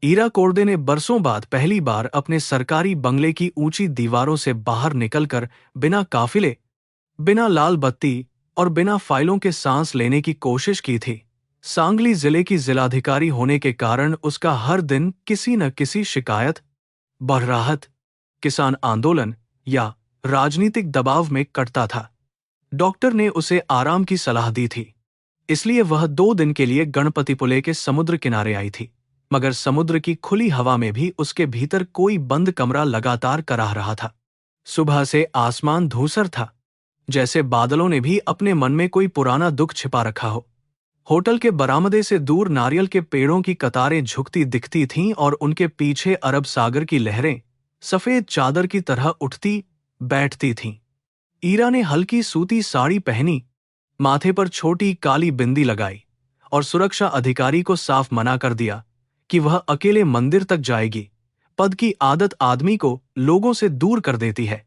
ईरा कोर्दे ने बरसों बाद पहली बार अपने सरकारी बंगले की ऊंची दीवारों से बाहर निकलकर बिना काफिले, बिना लाल बत्ती और बिना फाइलों के सांस लेने की कोशिश की थी। सांगली जिले की जिलाधिकारी होने के कारण उसका हर दिन किसी न किसी शिकायत, बरराहत, किसान आंदोलन या राजनीतिक दबाव में कटता था। डॉक्टर ने उसे आराम की सलाह दी थी, इसलिए वह 2 दिन के लिए गणपतिपुले के समुद्र किनारे आई थी। मगर समुद्र की खुली हवा में भी उसके भीतर कोई बंद कमरा लगातार कराह रहा था। सुबह से आसमान धूसर था, जैसे बादलों ने भी अपने मन में कोई पुराना दुख छिपा रखा हो। होटल के बरामदे से दूर नारियल के पेड़ों की कतारें झुकती दिखती थीं और उनके पीछे अरब सागर की लहरें सफेद चादर की तरह उठती बैठती थीं। ईरा ने हल्की सूती साड़ी पहनी, माथे पर छोटी काली बिंदी लगाई और सुरक्षा अधिकारी को साफ मना कर दिया कि वह अकेले मंदिर तक जाएगी। पद की आदत आदमी को लोगों से दूर कर देती है,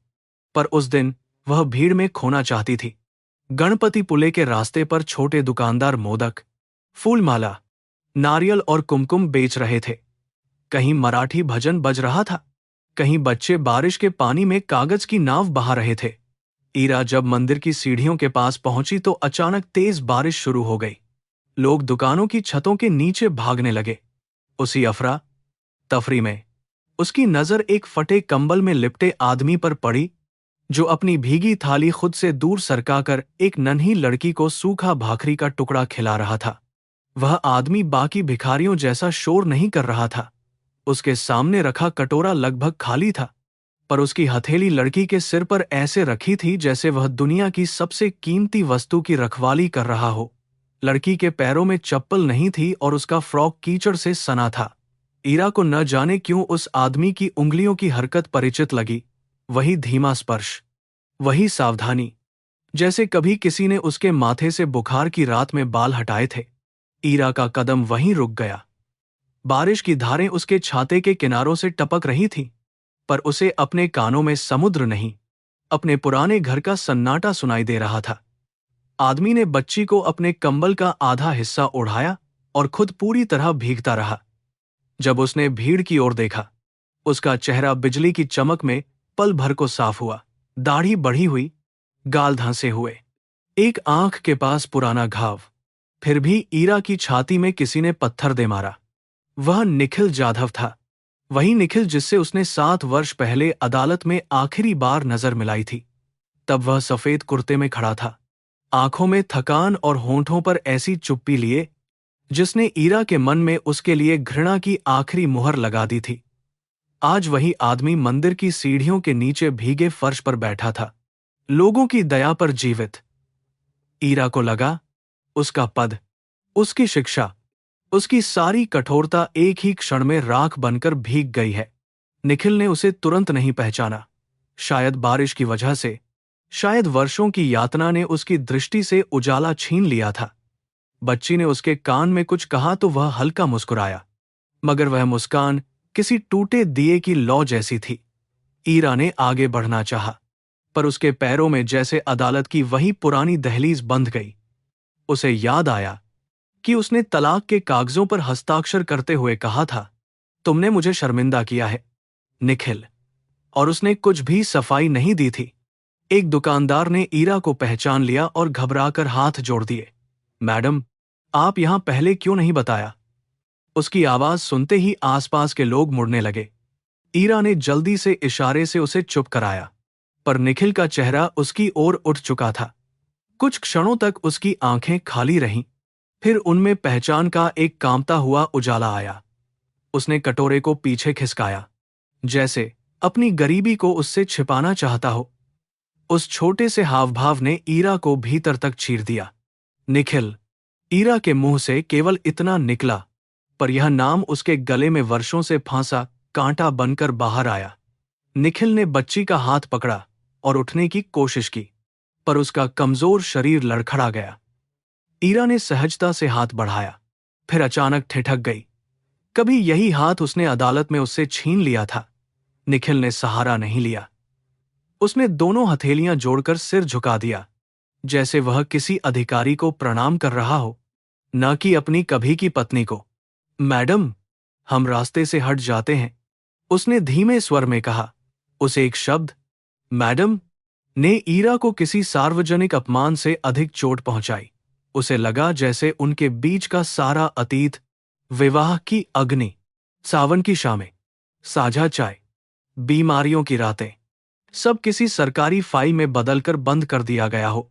पर उस दिन वह भीड़ में खोना चाहती थी। गणपतिपुले के रास्ते पर छोटे दुकानदार मोदक, फूलमाला, नारियल और कुमकुम बेच रहे थे। कहीं मराठी भजन बज रहा था, कहीं बच्चे बारिश के पानी में कागज की नाव बहा रहे थे। ईरा जब मंदिर की सीढ़ियों के पास पहुंची तो अचानक तेज बारिश शुरू हो गई। लोग दुकानों की छतों के नीचे भागने लगे। उसी अफरा तफरी में उसकी नजर एक फटे कंबल में लिपटे आदमी पर पड़ी, जो अपनी भीगी थाली खुद से दूर सरकाकर एक नन्ही लड़की को सूखा भाखरी का टुकड़ा खिला रहा था। वह आदमी बाकी भिखारियों जैसा शोर नहीं कर रहा था। उसके सामने रखा कटोरा लगभग खाली था, पर उसकी हथेली लड़की के सिर पर ऐसे रखी थी जैसे वह दुनिया की सबसे कीमती वस्तु की रखवाली कर रहा हो। लड़की के पैरों में चप्पल नहीं थी और उसका फ्रॉक कीचड़ से सना था। ईरा को न जाने क्यों उस आदमी की उंगलियों की हरकत परिचित लगी। वही धीमा स्पर्श, वही सावधानी, जैसे कभी किसी ने उसके माथे से बुखार की रात में बाल हटाए थे। ईरा का कदम वहीं रुक गया। बारिश की धारें उसके छाते के किनारों से टपक रही थीं, पर उसे अपने कानों में समुद्र नहीं, अपने पुराने घर का सन्नाटा सुनाई दे रहा था। आदमी ने बच्ची को अपने कंबल का आधा हिस्सा ओढ़ाया और खुद पूरी तरह भीगता रहा। जब उसने भीड़ की ओर देखा, उसका चेहरा बिजली की चमक में पल भर को साफ हुआ। दाढ़ी बढ़ी हुई, गाल धंसे हुए, एक आंख के पास पुराना घाव। फिर भी ईरा की छाती में किसी ने पत्थर दे मारा। वह निखिल जाधव था, वही निखिल जिससे उसने 7 वर्ष पहले अदालत में आखिरी बार नजर मिलाई थी। तब वह सफेद कुर्ते में खड़ा था, आंखों में थकान और होंठों पर ऐसी चुप्पी लिए जिसने ईरा के मन में उसके लिए घृणा की आखिरी मुहर लगा दी थी। आज वही आदमी मंदिर की सीढ़ियों के नीचे भीगे फर्श पर बैठा था, लोगों की दया पर जीवित। ईरा को लगा उसका पद, उसकी शिक्षा, उसकी सारी कठोरता एक ही क्षण में राख बनकर भीग गई है। निखिल ने उसे तुरंत नहीं पहचाना, शायद बारिश की वजह से, शायद वर्षों की यातना ने उसकी दृष्टि से उजाला छीन लिया था। बच्ची ने उसके कान में कुछ कहा तो वह हल्का मुस्कुराया, मगर वह मुस्कान किसी टूटे दिए की लौ जैसी थी। ईरा ने आगे बढ़ना चाहा, पर उसके पैरों में जैसे अदालत की वही पुरानी दहलीज बंध गई। उसे याद आया कि उसने तलाक के कागजों पर हस्ताक्षर करते हुए कहा था, तुमने मुझे शर्मिंदा किया है, निखिल। और उसने कुछ भी सफाई नहीं दी थी। एक दुकानदार ने ईरा को पहचान लिया और घबराकर हाथ जोड़ दिए। मैडम, आप यहां पहले क्यों नहीं बताया? उसकी आवाज सुनते ही आसपास के लोग मुड़ने लगे। ईरा ने जल्दी से इशारे से उसे चुप कराया, पर निखिल का चेहरा उसकी ओर उठ चुका था। कुछ क्षणों तक उसकी आंखें खाली रहीं, फिर उनमें पहचान का एक कांपता हुआ उजाला आया। उसने कटोरे को पीछे खिसकाया, जैसे अपनी गरीबी को उससे छिपाना चाहता हो। उस छोटे से हावभाव ने ईरा को भीतर तक चीर दिया। निखिल। ईरा के मुंह से केवल इतना निकला, पर यह नाम उसके गले में वर्षों से फांसा कांटा बनकर बाहर आया। निखिल ने बच्ची का हाथ पकड़ा और उठने की कोशिश की, पर उसका कमजोर शरीर लड़खड़ा गया। ईरा ने सहजता से हाथ बढ़ाया, फिर अचानक ठिठक गई। कभी यही हाथ उसने अदालत में उससे छीन लिया था। निखिल ने सहारा नहीं लिया। उसने दोनों हथेलियां जोड़कर सिर झुका दिया, जैसे वह किसी अधिकारी को प्रणाम कर रहा हो, न कि अपनी कभी की पत्नी को। मैडम, हम रास्ते से हट जाते हैं, उसने धीमे स्वर में कहा। उसे एक शब्द मैडम ने ईरा को किसी सार्वजनिक अपमान से अधिक चोट पहुंचाई। उसे लगा जैसे उनके बीच का सारा अतीत, विवाह की अग्नि, सावन की शामें, साझा चाय, बीमारियों की रातें, सब किसी सरकारी फाइल में बदलकर बंद कर दिया गया हो।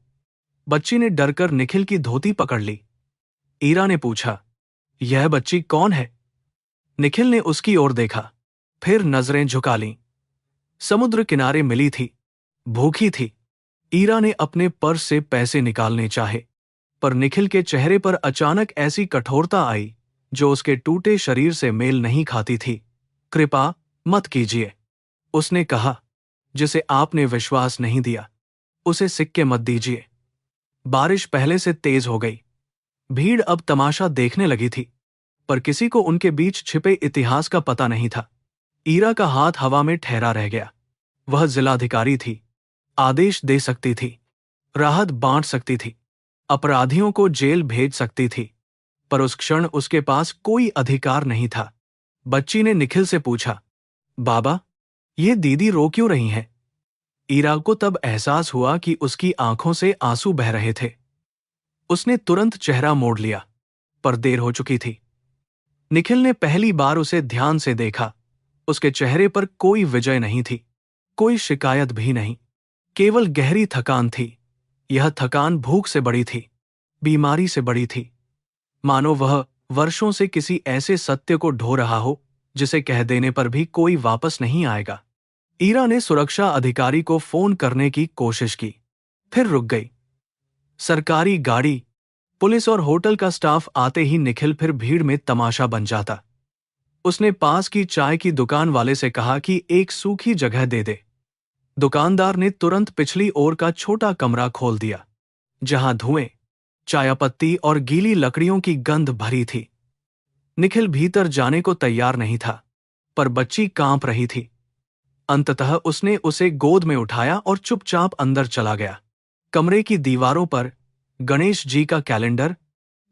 बच्ची ने डरकर निखिल की धोती पकड़ ली। ईरा ने पूछा, यह बच्ची कौन है? निखिल ने उसकी ओर देखा, फिर नजरें झुका लीं। समुद्र किनारे मिली थी, भूखी थी। ईरा ने अपने पर्स से पैसे निकालने चाहे, पर निखिल के चेहरे पर अचानक ऐसी कठोरता आई जो उसके टूटे शरीर से मेल नहीं खाती थी। कृपा मत कीजिए, उसने कहा। जिसे आपने विश्वास नहीं दिया, उसे सिक्के मत दीजिए। बारिश पहले से तेज हो गई। भीड़ अब तमाशा देखने लगी थी, पर किसी को उनके बीच छिपे इतिहास का पता नहीं था। ईरा का हाथ हवा में ठहरा रह गया। वह जिलाधिकारी थी, आदेश दे सकती थी, राहत बांट सकती थी, अपराधियों को जेल भेज सकती थी, पर उस क्षण उसके पास कोई अधिकार नहीं था। बच्ची ने निखिल से पूछा, बाबा, ये दीदी रो क्यों रही हैं? ईरा को तब एहसास हुआ कि उसकी आंखों से आंसू बह रहे थे। उसने तुरंत चेहरा मोड़ लिया, पर देर हो चुकी थी। निखिल ने पहली बार उसे ध्यान से देखा। उसके चेहरे पर कोई विजय नहीं थी, कोई शिकायत भी नहीं, केवल गहरी थकान थी। यह थकान भूख से बड़ी थी, बीमारी से बड़ी थी। मानो वह वर्षों से किसी ऐसे सत्य को ढो रहा हो जिसे कह देने पर भी कोई वापस नहीं आएगा। ईरा ने सुरक्षा अधिकारी को फोन करने की कोशिश की, फिर रुक गई। सरकारी गाड़ी, पुलिस और होटल का स्टाफ आते ही निखिल फिर भीड़ में तमाशा बन जाता। उसने पास की चाय की दुकान वाले से कहा कि एक सूखी जगह दे दे। दुकानदार ने तुरंत पिछली ओर का छोटा कमरा खोल दिया, जहां धुएं, चायपत्ती और गीली लकड़ियों की गंध भरी थी। निखिल भीतर जाने को तैयार नहीं था, पर बच्ची कांप रही थी। अंततः उसने उसे गोद में उठाया और चुपचाप अंदर चला गया। कमरे की दीवारों पर गणेश जी का कैलेंडर,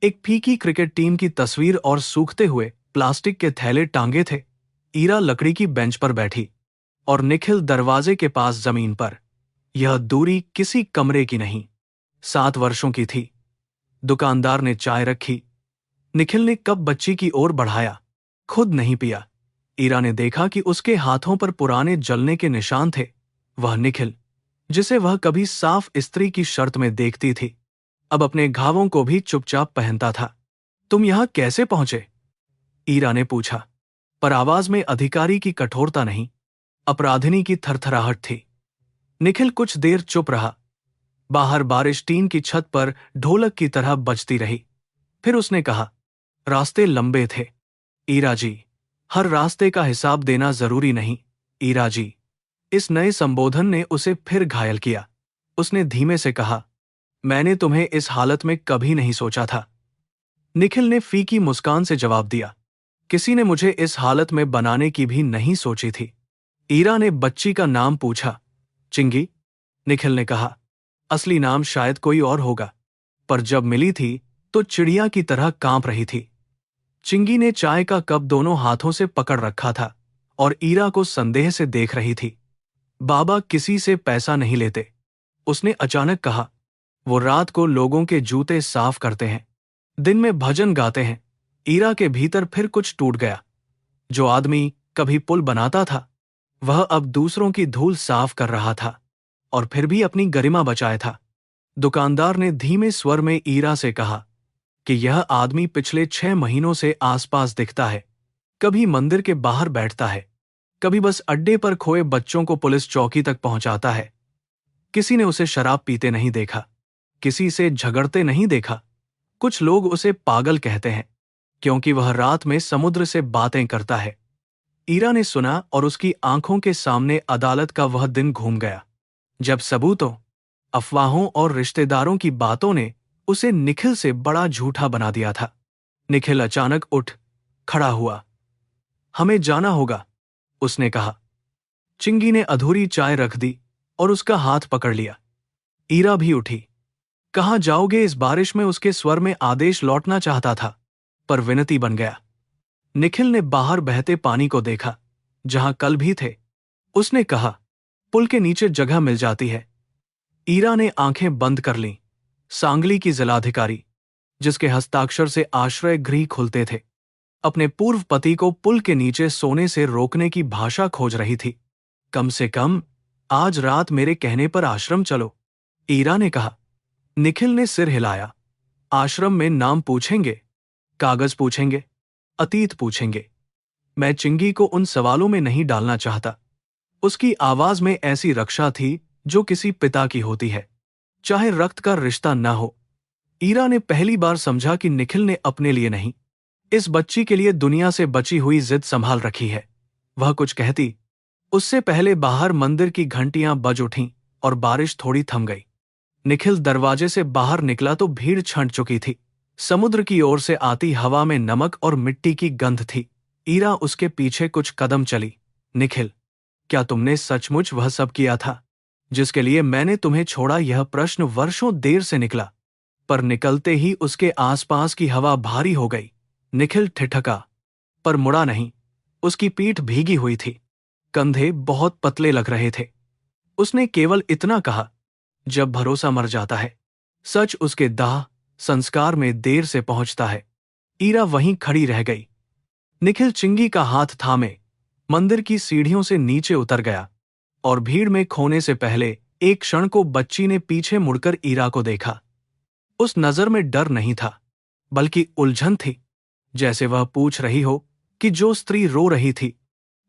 एक फीकी क्रिकेट टीम की तस्वीर और सूखते हुए प्लास्टिक के थैले टांगे थे। ईरा लकड़ी की बेंच पर बैठी और निखिल दरवाजे के पास जमीन पर। यह दूरी किसी कमरे की नहीं, 7 वर्षों की थी। दुकानदार ने चाय रखी। निखिल ने कप बच्ची की ओर बढ़ाया, खुद नहीं पिया। ईरा ने देखा कि उसके हाथों पर पुराने जलने के निशान थे। वह निखिल, जिसे वह कभी साफ इस्त्री की शर्त में देखती थी, अब अपने घावों को भी चुपचाप पहनता था। तुम यहां कैसे पहुंचे? ईरा ने पूछा, पर आवाज में अधिकारी की कठोरता नहीं, अपराधिनी की थरथराहट थी। निखिल कुछ देर चुप रहा। बाहर बारिश टीन की छत पर ढोलक की तरह बजती रही। फिर उसने कहा, रास्ते लंबे थे ईरा जी, हर रास्ते का हिसाब देना जरूरी नहीं ईरा जी। इस नए संबोधन ने उसे फिर घायल किया। उसने धीमे से कहा, मैंने तुम्हें इस हालत में कभी नहीं सोचा था। निखिल ने फीकी मुस्कान से जवाब दिया, किसी ने मुझे इस हालत में बनाने की भी नहीं सोची थी। ईरा ने बच्ची का नाम पूछा। चिंगी, निखिल ने कहा। असली नाम शायद कोई और होगा, पर जब मिली थी तो चिड़िया की तरह कांप रही थी। चिंगी ने चाय का कप दोनों हाथों से पकड़ रखा था और ईरा को संदेह से देख रही थी। बाबा किसी से पैसा नहीं लेते, उसने अचानक कहा। वो रात को लोगों के जूते साफ करते हैं, दिन में भजन गाते हैं। ईरा के भीतर फिर कुछ टूट गया। जो आदमी कभी पुल बनाता था, वह अब दूसरों की धूल साफ कर रहा था, और फिर भी अपनी गरिमा बचाए था। दुकानदार ने धीमे स्वर में ईरा से कहा कि यह आदमी पिछले 6 महीनों से आसपास दिखता है। कभी मंदिर के बाहर बैठता है, कभी बस अड्डे पर खोए बच्चों को पुलिस चौकी तक पहुंचाता है। किसी ने उसे शराब पीते नहीं देखा, किसी से झगड़ते नहीं देखा। कुछ लोग उसे पागल कहते हैं, क्योंकि वह रात में समुद्र से बातें करता है। ईरा ने सुना और उसकी आंखों के सामने अदालत का वह दिन घूम गया, जब सबूतों, अफवाहों और रिश्तेदारों की बातों ने उसे निखिल से बड़ा झूठा बना दिया था। निखिल अचानक उठ खड़ा हुआ। हमें जाना होगा, उसने कहा। चिंगी ने अधूरी चाय रख दी और उसका हाथ पकड़ लिया। ईरा भी उठी। कहाँ जाओगे? इस बारिश में उसके स्वर में आदेश लौटना चाहता था, पर विनती बन गया। निखिल ने बाहर बहते पानी को देखा, जहां कल भी थे। उसने कहा, पुल के नीचे जगह मिल जाती है। ईरा ने आंखें बंद कर लीं। सांगली की जिलाधिकारी, जिसके हस्ताक्षर से आश्रय गृह खुलते थे, अपने पूर्व पति को पुल के नीचे सोने से रोकने की भाषा खोज रही थी। कम से कम आज रात मेरे कहने पर आश्रम चलो, ईरा ने कहा। निखिल ने सिर हिलाया। आश्रम में नाम पूछेंगे, कागज पूछेंगे, अतीत पूछेंगे। मैं चिंगी को उन सवालों में नहीं डालना चाहता। उसकी आवाज में ऐसी रक्षा थी जो किसी पिता की होती है, चाहे रक्त का रिश्ता न हो। ईरा ने पहली बार समझा कि निखिल ने अपने लिए नहीं, इस बच्ची के लिए दुनिया से बची हुई जिद संभाल रखी है। वह कुछ कहती, उससे पहले बाहर मंदिर की घंटियां बज उठीं और बारिश थोड़ी थम गई। निखिल दरवाजे से बाहर निकला तो भीड़ छंट चुकी थी। समुद्र की ओर से आती हवा में नमक और मिट्टी की गंध थी। ईरा उसके पीछे कुछ कदम चली। निखिल, क्या तुमने सचमुच वह सब किया था जिसके लिए मैंने तुम्हें छोड़ा? यह प्रश्न वर्षों देर से निकला, पर निकलते ही उसके आसपास की हवा भारी हो गई। निखिल ठिठका, पर मुड़ा नहीं। उसकी पीठ भीगी हुई थी, कंधे बहुत पतले लग रहे थे। उसने केवल इतना कहा, जब भरोसा मर जाता है, सच उसके दाह संस्कार में देर से पहुंचता है। ईरा वहीं खड़ी रह गई। निखिल चिंगी का हाथ थामे मंदिर की सीढ़ियों से नीचे उतर गया और भीड़ में खोने से पहले एक क्षण को बच्ची ने पीछे मुड़कर ईरा को देखा। उस नजर में डर नहीं था, बल्कि उलझन थी, जैसे वह पूछ रही हो कि जो स्त्री रो रही थी,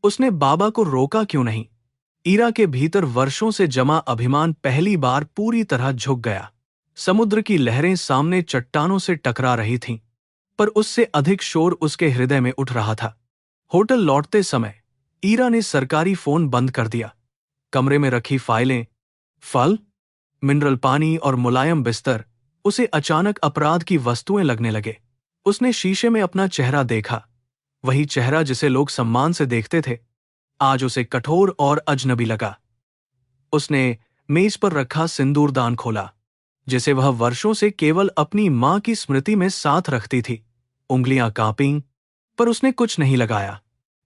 उसने बाबा को रोका क्यों नहीं? ईरा के भीतर वर्षों से जमा अभिमान पहली बार पूरी तरह झुक गया। समुद्र की लहरें सामने चट्टानों से टकरा रही थीं, पर उससे अधिक शोर उसके हृदय में उठ रहा था। होटल लौटते समय ईरा ने सरकारी फोन बंद कर दिया। कमरे में रखी फाइलें, फल, मिनरल पानी और मुलायम बिस्तर उसे अचानक अपराध की वस्तुएं लगने लगे। उसने शीशे में अपना चेहरा देखा, वही चेहरा जिसे लोग सम्मान से देखते थे, आज उसे कठोर और अजनबी लगा। उसने मेज पर रखा सिंदूरदान खोला, जिसे वह वर्षों से केवल अपनी मां की स्मृति में साथ रखती थी। उंगलियां कांपीं, पर उसने कुछ नहीं लगाया।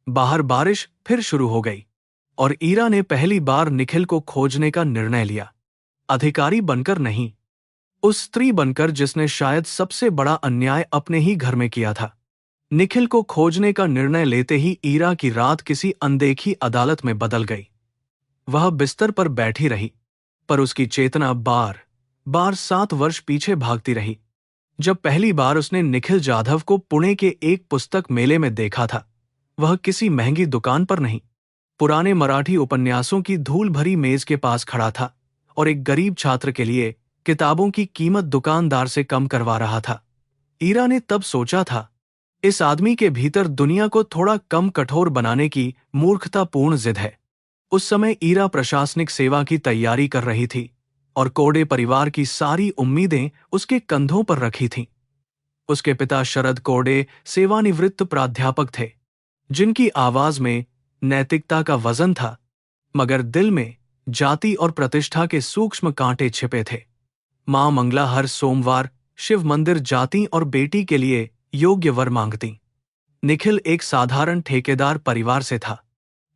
बाहर बारिश फिर शुरू हो गई और ईरा ने पहली बार निखिल को खोजने का निर्णय लिया। अधिकारी बनकर नहीं, उस स्त्री बनकर जिसने शायद सबसे बड़ा अन्याय अपने ही घर में किया था। निखिल को खोजने का निर्णय लेते ही ईरा की रात किसी अनदेखी अदालत में बदल गई। वह बिस्तर पर बैठी रही, पर उसकी चेतना बार बार 7 वर्ष पीछे भागती रही। जब पहली बार उसने निखिल जाधव को पुणे के एक पुस्तक मेले में देखा था, वह किसी महंगी दुकान पर नहीं, पुराने मराठी उपन्यासों की धूल भरी मेज के पास खड़ा था और एक गरीब छात्र के लिए किताबों की कीमत दुकानदार से कम करवा रहा था। ईरा ने तब सोचा था, इस आदमी के भीतर दुनिया को थोड़ा कम कठोर बनाने की मूर्खतापूर्ण जिद है। उस समय ईरा प्रशासनिक सेवा की तैयारी कर रही थी और कोडे परिवार की सारी उम्मीदें उसके कंधों पर रखी थीं। उसके पिता शरद कोडे सेवानिवृत्त प्राध्यापक थे, जिनकी आवाज में नैतिकता का वजन था, मगर दिल में जाति और प्रतिष्ठा के सूक्ष्म कांटे छिपे थे। मां मंगला हर सोमवार शिव मंदिर जाती और बेटी के लिए योग्य वर मांगती। निखिल एक साधारण ठेकेदार परिवार से था,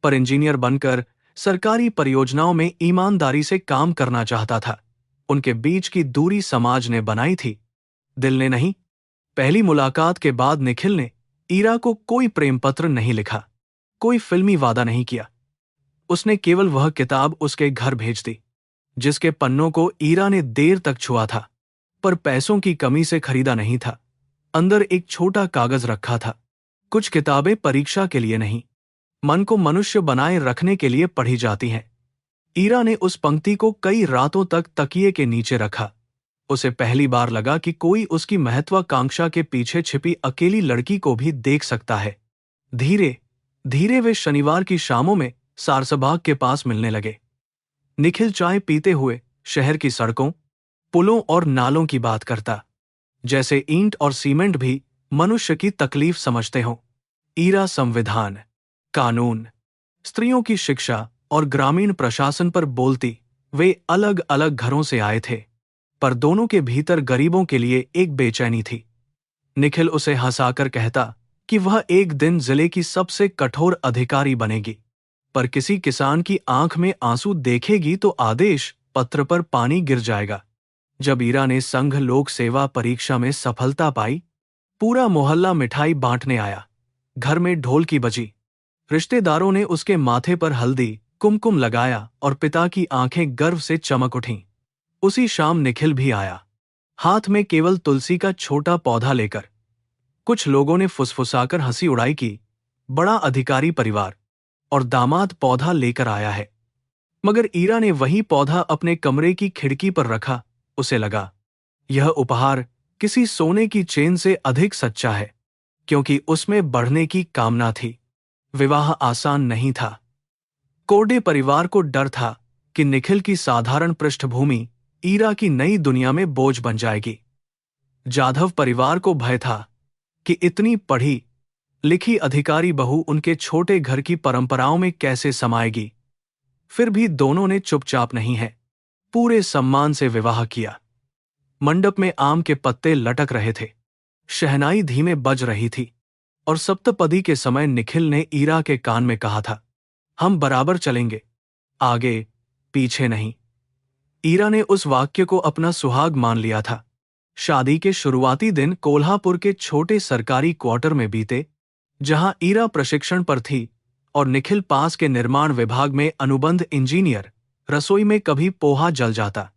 पर इंजीनियर बनकर सरकारी परियोजनाओं में ईमानदारी से काम करना चाहता था। उनके बीच की दूरी समाज ने बनाई थी, दिल ने नहीं। पहली मुलाकात के बाद निखिल ने ईरा को कोई प्रेम पत्र नहीं लिखा, कोई फिल्मी वादा नहीं किया। उसने केवल वह किताब उसके घर भेज दी, जिसके पन्नों को ईरा ने देर तक छुआ था, पर पैसों की कमी से खरीदा नहीं था। अंदर एक छोटा कागज रखा था, कुछ किताबें परीक्षा के लिए नहीं, मन को मनुष्य बनाए रखने के लिए पढ़ी जाती हैं। ईरा ने उस पंक्ति को कई रातों तक तकिए के नीचे रखा। उसे पहली बार लगा कि कोई उसकी महत्वाकांक्षा के पीछे छिपी अकेली लड़की को भी देख सकता है। धीरे धीरे वे शनिवार की शामों में सारसबाग के पास मिलने लगे। निखिल चाय पीते हुए शहर की सड़कों, पुलों और नालों की बात करता, जैसे ईंट और सीमेंट भी मनुष्य की तकलीफ समझते हों। ईरा संविधान, कानून, स्त्रियों की शिक्षा और ग्रामीण प्रशासन पर बोलती। वे अलग अलग घरों से आए थे, पर दोनों के भीतर गरीबों के लिए एक बेचैनी थी। निखिल उसे हंसाकर कहता, कि वह एक दिन जिले की सबसे कठोर अधिकारी बनेगी, पर किसी किसान की आंख में आंसू देखेगी तो आदेश पत्र पर पानी गिर जाएगा। जब ईरा ने संघ लोक सेवा परीक्षा में सफलता पाई, पूरा मोहल्ला मिठाई बांटने आया। घर में ढोल की बजी, रिश्तेदारों ने उसके माथे पर हल्दी कुमकुम लगाया और पिता की आंखें गर्व से चमक उठीं। उसी शाम निखिल भी आया, हाथ में केवल तुलसी का छोटा पौधा लेकर। कुछ लोगों ने फुसफुसाकर हंसी उड़ाई कि बड़ा अधिकारी परिवार और दामाद पौधा लेकर आया है। मगर ईरा ने वही पौधा अपने कमरे की खिड़की पर रखा। उसे लगा, यह उपहार किसी सोने की चेन से अधिक सच्चा है, क्योंकि उसमें बढ़ने की कामना थी। विवाह आसान नहीं था। कोरडे परिवार को डर था कि निखिल की साधारण पृष्ठभूमि ईरा की नई दुनिया में बोझ बन जाएगी। जाधव परिवार को भय था कि इतनी पढ़ी लिखी अधिकारी बहू उनके छोटे घर की परंपराओं में कैसे समाएगी। फिर भी दोनों ने चुपचाप नहीं है, पूरे सम्मान से विवाह किया। मंडप में आम के पत्ते लटक रहे थे, शहनाई धीमे बज रही थी, और सप्तपदी के समय निखिल ने ईरा के कान में कहा था, हम बराबर चलेंगे, आगे पीछे नहीं। ईरा ने उस वाक्य को अपना सुहाग मान लिया था। शादी के शुरुआती दिन कोल्हापुर के छोटे सरकारी क्वार्टर में बीते, जहां ईरा प्रशिक्षण पर थी और निखिल पास के निर्माण विभाग में अनुबंध इंजीनियर। रसोई में कभी पोहा जल जाता,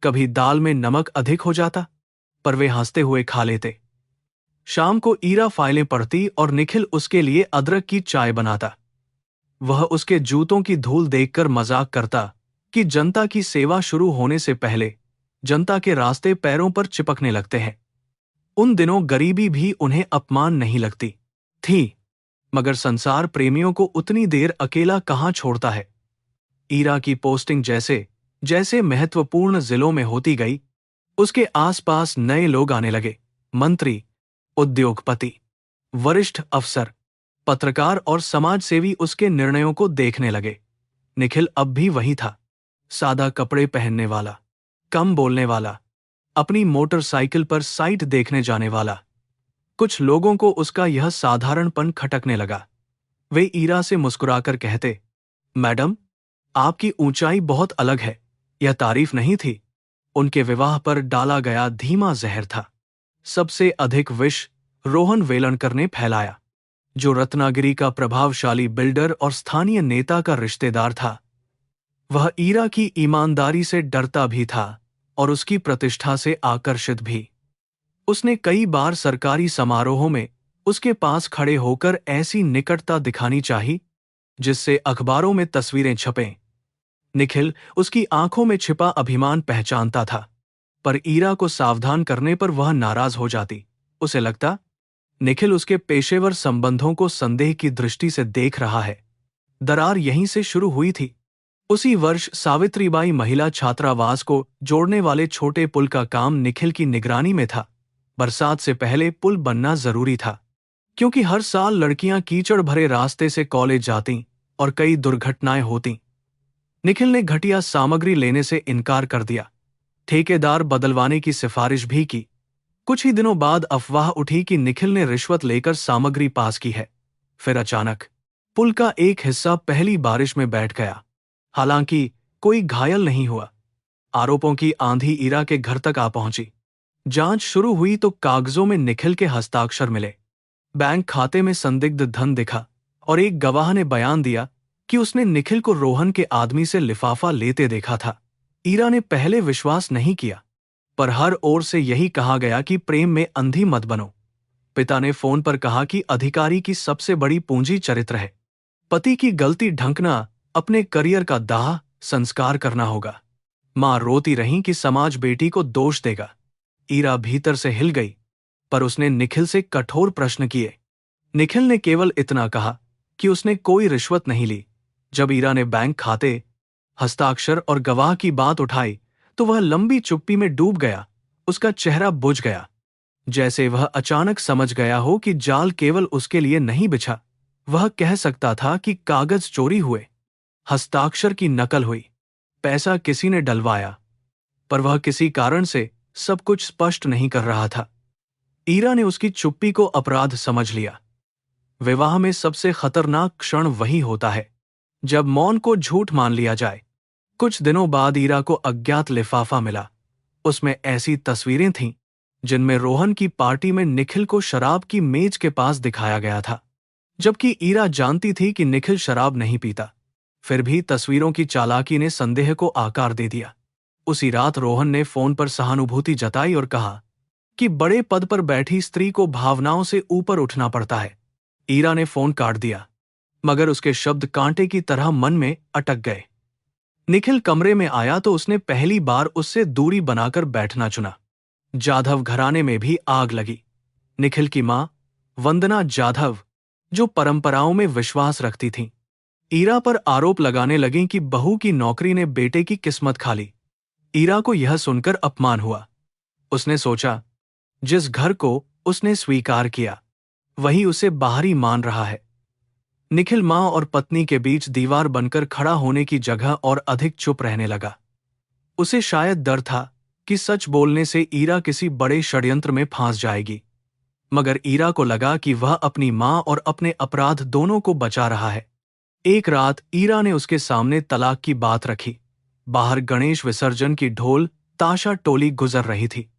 कभी दाल में नमक अधिक हो जाता, पर वे हंसते हुए खा लेते। शाम को ईरा फाइलें पढ़ती और निखिल उसके लिए अदरक की चाय बनाता। वह उसके जूतों की धूल देखकर मजाक करता कि जनता की सेवा शुरू होने से पहले जनता के रास्ते पैरों पर चिपकने लगते हैं। उन दिनों गरीबी भी उन्हें अपमान नहीं लगती थी, मगर संसार प्रेमियों को उतनी देर अकेला कहां छोड़ता है। ईरा की पोस्टिंग जैसे जैसे महत्वपूर्ण जिलों में होती गई, उसके आसपास नए लोग आने लगे। मंत्री, उद्योगपति, वरिष्ठ अफसर, पत्रकार और समाजसेवी उसके निर्णयों को देखने लगे। निखिल अब भी वही था, सादा कपड़े पहनने वाला, कम बोलने वाला, अपनी मोटरसाइकिल पर साइट देखने जाने वाला। कुछ लोगों को उसका यह साधारणपन खटकने लगा। वे ईरा से मुस्कुराकर कहते, मैडम, आपकी ऊंचाई बहुत अलग है। यह तारीफ नहीं थी, उनके विवाह पर डाला गया धीमा जहर था। सबसे अधिक विष रोहन वेलणकर ने फैलाया, जो रत्नागिरी का प्रभावशाली बिल्डर और स्थानीय नेता का रिश्तेदार था। वह ईरा की ईमानदारी से डरता भी था और उसकी प्रतिष्ठा से आकर्षित भी। उसने कई बार सरकारी समारोहों में उसके पास खड़े होकर ऐसी निकटता दिखानी चाही जिससे अखबारों में तस्वीरें छपें। निखिल उसकी आंखों में छिपा अभिमान पहचानता था, पर ईरा को सावधान करने पर वह नाराज हो जाती। उसे लगता, निखिल उसके पेशेवर संबंधों को संदेह की दृष्टि से देख रहा है। दरार यहीं से शुरू हुई थी। उसी वर्ष सावित्रीबाई महिला छात्रावास को जोड़ने वाले छोटे पुल का काम निखिल की निगरानी में था। बरसात से पहले पुल बनना जरूरी था, क्योंकि हर साल लड़कियां कीचड़ भरे रास्ते से कॉलेज जातीं और कई दुर्घटनाएं होतीं। निखिल ने घटिया सामग्री लेने से इनकार कर दिया, ठेकेदार बदलवाने की सिफारिश भी की। कुछ ही दिनों बाद अफवाह उठी कि निखिल ने रिश्वत लेकर सामग्री पास की है। फिर अचानक पुल का एक हिस्सा पहली बारिश में बैठ गया। हालांकि कोई घायल नहीं हुआ। आरोपों की आंधी ईरा के घर तक आ पहुंची। जांच शुरू हुई तो कागजों में निखिल के हस्ताक्षर मिले। बैंक खाते में संदिग्ध धन दिखा और एक गवाह ने बयान दिया कि उसने निखिल को रोहन के आदमी से लिफाफा लेते देखा था। ईरा ने पहले विश्वास नहीं किया, पर हर ओर से यही कहा गया कि प्रेम में अंधी मत बनो। पिता ने फोन पर कहा कि अधिकारी की सबसे बड़ी पूंजी चरित्र है। पति की गलती ढंकना, अपने करियर का दाह संस्कार करना होगा। मां रोती रही कि समाज बेटी को दोष देगा। ईरा भीतर से हिल गई, पर उसने निखिल से कठोर प्रश्न किए। निखिल ने केवल इतना कहा कि उसने कोई रिश्वत नहीं ली। जब ईरा ने बैंक खाते, हस्ताक्षर और गवाह की बात उठाई तो वह लंबी चुप्पी में डूब गया। उसका चेहरा बुझ गया, जैसे वह अचानक समझ गया हो कि जाल केवल उसके लिए नहीं बिछा। वह कह सकता था कि कागज चोरी हुए, हस्ताक्षर की नकल हुई, पैसा किसी ने डलवाया, पर वह किसी कारण से सब कुछ स्पष्ट नहीं कर रहा था। ईरा ने उसकी चुप्पी को अपराध समझ लिया। विवाह में सबसे खतरनाक क्षण वही होता है जब मौन को झूठ मान लिया जाए। कुछ दिनों बाद ईरा को अज्ञात लिफाफा मिला। उसमें ऐसी तस्वीरें थीं जिनमें रोहन की पार्टी में निखिल को शराब की मेज के पास दिखाया गया था, जबकि ईरा जानती थी कि निखिल शराब नहीं पीता। फिर भी तस्वीरों की चालाकी ने संदेह को आकार दे दिया। उसी रात रोहन ने फोन पर सहानुभूति जताई और कहा कि बड़े पद पर बैठी स्त्री को भावनाओं से ऊपर उठना पड़ता है। ईरा ने फोन काट दिया, मगर उसके शब्द कांटे की तरह मन में अटक गए। निखिल कमरे में आया तो उसने पहली बार उससे दूरी बनाकर बैठना चुना। जाधव घराने में भी आग लगी। निखिल की मां वंदना जाधव, जो परंपराओं में विश्वास रखती थीं, ईरा पर आरोप लगाने लगीं कि बहू की नौकरी ने बेटे की किस्मत खा ली। ईरा को यह सुनकर अपमान हुआ। उसने सोचा, जिस घर को उसने स्वीकार किया वही उसे बाहरी मान रहा है। निखिल मां और पत्नी के बीच दीवार बनकर खड़ा होने की जगह और अधिक चुप रहने लगा। उसे शायद डर था कि सच बोलने से ईरा किसी बड़े षड्यंत्र में फंस जाएगी, मगर ईरा को लगा कि वह अपनी मां और अपने अपराध दोनों को बचा रहा है। एक रात ईरा ने उसके सामने तलाक की बात रखी। बाहर गणेश विसर्जन की ढोल ताशा टोली गुजर रही थी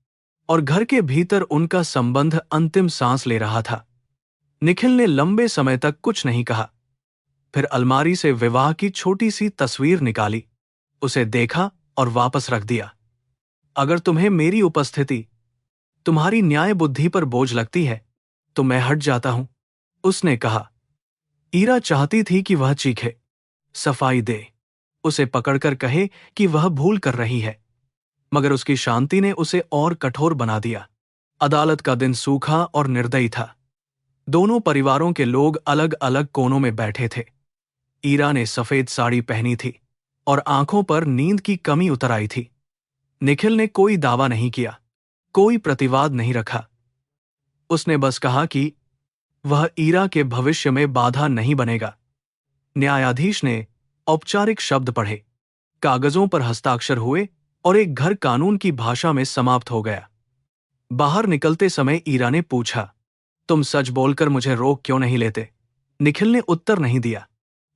और घर के भीतर उनका संबंध अंतिम सांस ले रहा था। निखिल ने लंबे समय तक कुछ नहीं कहा। फिर अलमारी से विवाह की छोटी सी तस्वीर निकाली, उसे देखा और वापस रख दिया। अगर तुम्हें मेरी उपस्थिति तुम्हारी न्याय बुद्धि पर बोझ लगती है तो मैं हट जाता हूं, उसने कहा। ईरा चाहती थी कि वह चीखे, सफाई दे, उसे पकड़कर कहे कि वह भूल कर रही है, मगर उसकी शांति ने उसे और कठोर बना दिया। अदालत का दिन सूखा और निर्दयी था। दोनों परिवारों के लोग अलग अलग कोनों में बैठे थे। ईरा ने सफेद साड़ी पहनी थी और आंखों पर नींद की कमी उतर आई थी। निखिल ने कोई दावा नहीं किया, कोई प्रतिवाद नहीं रखा। उसने बस कहा कि वह ईरा के भविष्य में बाधा नहीं बनेगा। न्यायाधीश ने औपचारिक शब्द पढ़े, कागजों पर हस्ताक्षर हुए और एक घर कानून की भाषा में समाप्त हो गया। बाहर निकलते समय ईरा ने पूछा, तुम सच बोलकर मुझे रोक क्यों नहीं लेते? निखिल ने उत्तर नहीं दिया।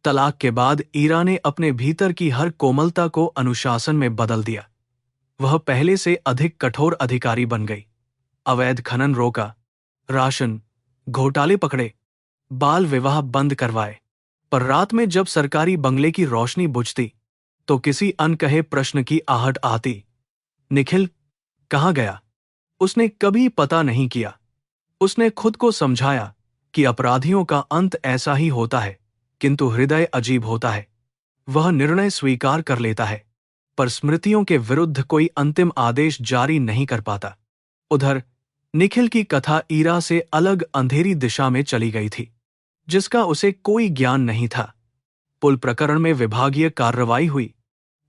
तलाक के बाद ईरा ने अपने भीतर की हर कोमलता को अनुशासन में बदल दिया। वह पहले से अधिक कठोर अधिकारी बन गई। अवैध खनन रोका, राशन घोटाले पकड़े, बाल विवाह बंद करवाए। पर रात में जब सरकारी बंगले की रोशनी बुझती तो किसी अनकहे प्रश्न की आहट आती, निखिल कहाँ गया? उसने कभी पता नहीं किया। उसने खुद को समझाया कि अपराधियों का अंत ऐसा ही होता है, किंतु हृदय अजीब होता है। वह निर्णय स्वीकार कर लेता है, पर स्मृतियों के विरुद्ध कोई अंतिम आदेश जारी नहीं कर पाता। उधर निखिल की कथा ईरा से अलग अंधेरी दिशा में चली गई थी, जिसका उसे कोई ज्ञान नहीं था। पुल प्रकरण में विभागीय कार्रवाई हुई।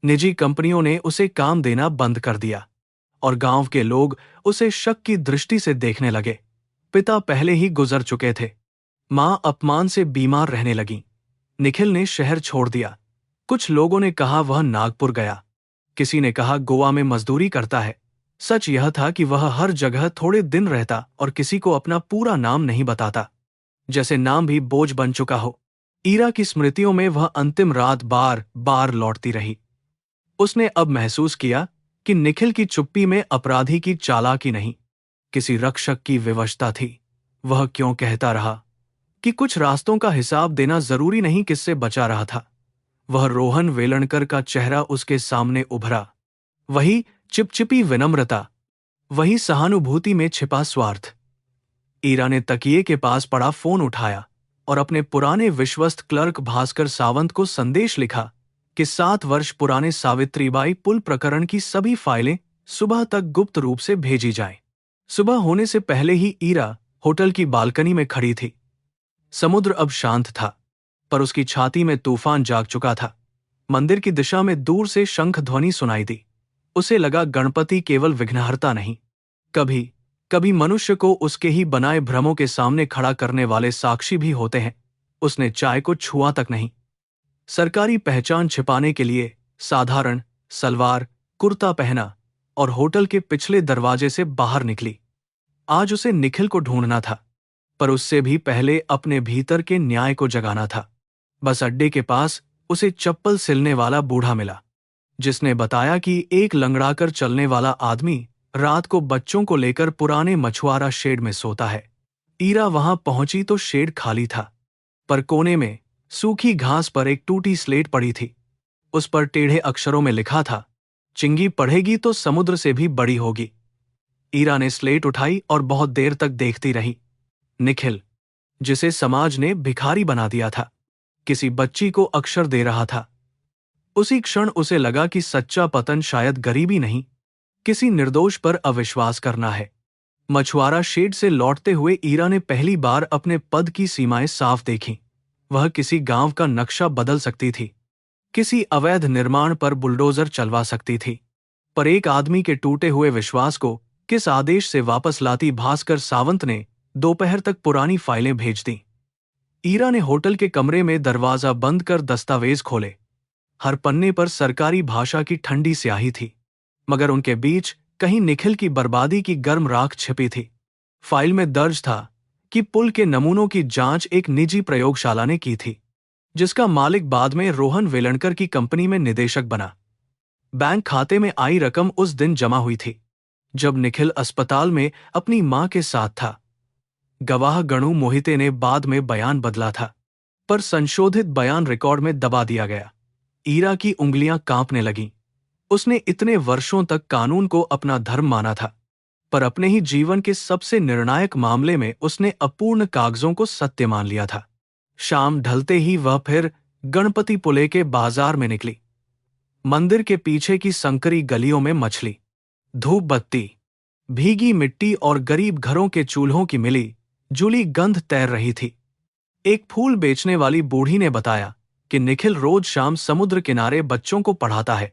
निजी कंपनियों ने उसे काम देना बंद कर दिया और गांव के लोग उसे शक की दृष्टि से देखने लगे। पिता पहले ही गुजर चुके थे। मां अपमान से बीमार रहने लगी। निखिल ने शहर छोड़ दिया। कुछ लोगों ने कहा वह नागपुर गया, किसी ने कहा गोवा में मजदूरी करता है। सच यह था कि वह हर जगह थोड़े दिन रहता और किसी को अपना पूरा नाम नहीं बताता, जैसे नाम भी बोझ बन चुका हो। ईरा की स्मृतियों में वह अंतिम रात बार बार लौटती रही। उसने अब महसूस किया कि निखिल की चुप्पी में अपराधी की चालाकी नहीं, किसी रक्षक की विवशता थी। वह क्यों कहता रहा कि कुछ रास्तों का हिसाब देना जरूरी नहीं, किससे बचा रहा था। वह रोहन वेलणकर का चेहरा उसके सामने उभरा। वही चिपचिपी विनम्रता, वही सहानुभूति में छिपा स्वार्थ। ईरा ने तकिए के पास पड़ा फोन उठाया और अपने पुराने विश्वस्त क्लर्क भास्कर सावंत को संदेश लिखा कि 7 वर्ष पुराने सावित्रीबाई पुल प्रकरण की सभी फाइलें सुबह तक गुप्त रूप से भेजी जाएं। सुबह होने से पहले ही ईरा होटल की बालकनी में खड़ी थी। समुद्र अब शांत था, पर उसकी छाती में तूफान जाग चुका था। मंदिर की दिशा में दूर से शंख ध्वनि सुनाई दी। उसे लगा गणपति केवल विघ्नहर्ता नहीं, कभी कभी मनुष्य को उसके ही बनाए भ्रमों के सामने खड़ा करने वाले साक्षी भी होते हैं। उसने चाय को छुआ तक नहीं। सरकारी पहचान छिपाने के लिए साधारण सलवार कुर्ता पहना और होटल के पिछले दरवाजे से बाहर निकली। आज उसे निखिल को ढूंढना था। पर उससे भी पहले अपने भीतर के न्याय को जगाना था। बस अड्डे के पास उसे चप्पल सिलने वाला बूढ़ा मिला, जिसने बताया कि एक लंगड़ाकर चलने वाला आदमी रात को बच्चों को लेकर पुराने मछुआरा शेड में सोता है। ईरा वहां पहुंची तो शेड खाली था, पर कोने में सूखी घास पर एक टूटी स्लेट पड़ी थी। उस पर टेढ़े अक्षरों में लिखा था, चिंगी पढ़ेगी तो समुद्र से भी बड़ी होगी। ईरा ने स्लेट उठाई और बहुत देर तक देखती रही। निखिल, जिसे समाज ने भिखारी बना दिया था, किसी बच्ची को अक्षर दे रहा था। उसी क्षण उसे लगा कि सच्चा पतन शायद गरीबी नहीं, किसी निर्दोष पर अविश्वास करना है। मछुआरा शेड से लौटते हुए ईरा ने पहली बार अपने पद की सीमाएं साफ देखीं। वह किसी गांव का नक्शा बदल सकती थी, किसी अवैध निर्माण पर बुलडोजर चलवा सकती थी, पर एक आदमी के टूटे हुए विश्वास को किस आदेश से वापस लाती? भास्कर सावंत ने दोपहर तक पुरानी फाइलें भेज दी। ईरा ने होटल के कमरे में दरवाजा बंद कर दस्तावेज खोले। हर पन्ने पर सरकारी भाषा की ठंडी स्याही थी, मगर उनके बीच कहीं निखिल की बर्बादी की गर्म राख छिपी थी। फाइल में दर्ज था कि पुल के नमूनों की जांच एक निजी प्रयोगशाला ने की थी, जिसका मालिक बाद में रोहन वेलणकर की कंपनी में निदेशक बना। बैंक खाते में आई रकम उस दिन जमा हुई थी जब निखिल अस्पताल में अपनी मां के साथ था। गवाह गणु मोहिते ने बाद में बयान बदला था, पर संशोधित बयान रिकॉर्ड में दबा दिया गया। ईरा की उंगलियां कांपने लगीं। उसने इतने वर्षों तक कानून को अपना धर्म माना था, पर अपने ही जीवन के सबसे निर्णायक मामले में उसने अपूर्ण कागजों को सत्य मान लिया था। शाम ढलते ही वह फिर गणपति पुले के बाजार में निकली। मंदिर के पीछे की संकरी गलियों में मछली, धूप बत्ती, भीगी मिट्टी और गरीब घरों के चूल्हों की मिली जुली गंध तैर रही थी। एक फूल बेचने वाली बूढ़ी ने बताया कि निखिल रोज शाम समुद्र किनारे बच्चों को पढ़ाता है,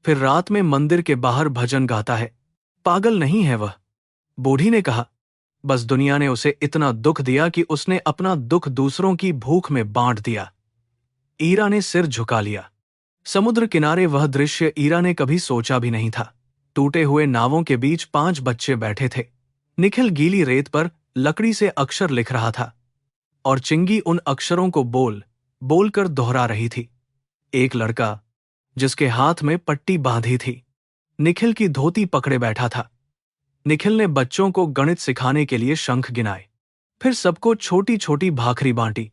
फिर रात में मंदिर के बाहर भजन गाता है। पागल नहीं है वह, बूढ़ी ने कहा। बस दुनिया ने उसे इतना दुख दिया कि उसने अपना दुख दूसरों की भूख में बांट दिया। ईरा ने सिर झुका लिया। समुद्र किनारे वह दृश्य ईरा ने कभी सोचा भी नहीं था। टूटे हुए नावों के बीच 5 बच्चे बैठे थे। निखिल गीली रेत पर लकड़ी से अक्षर लिख रहा था, और चिंगी उन अक्षरों को बोल बोल कर दोहरा रही थी। एक लड़का, जिसके हाथ में पट्टी बांधी थी, निखिल की धोती पकड़े बैठा था। निखिल ने बच्चों को गणित सिखाने के लिए शंख गिनाए, फिर सबको छोटी छोटी भाखरी बांटी।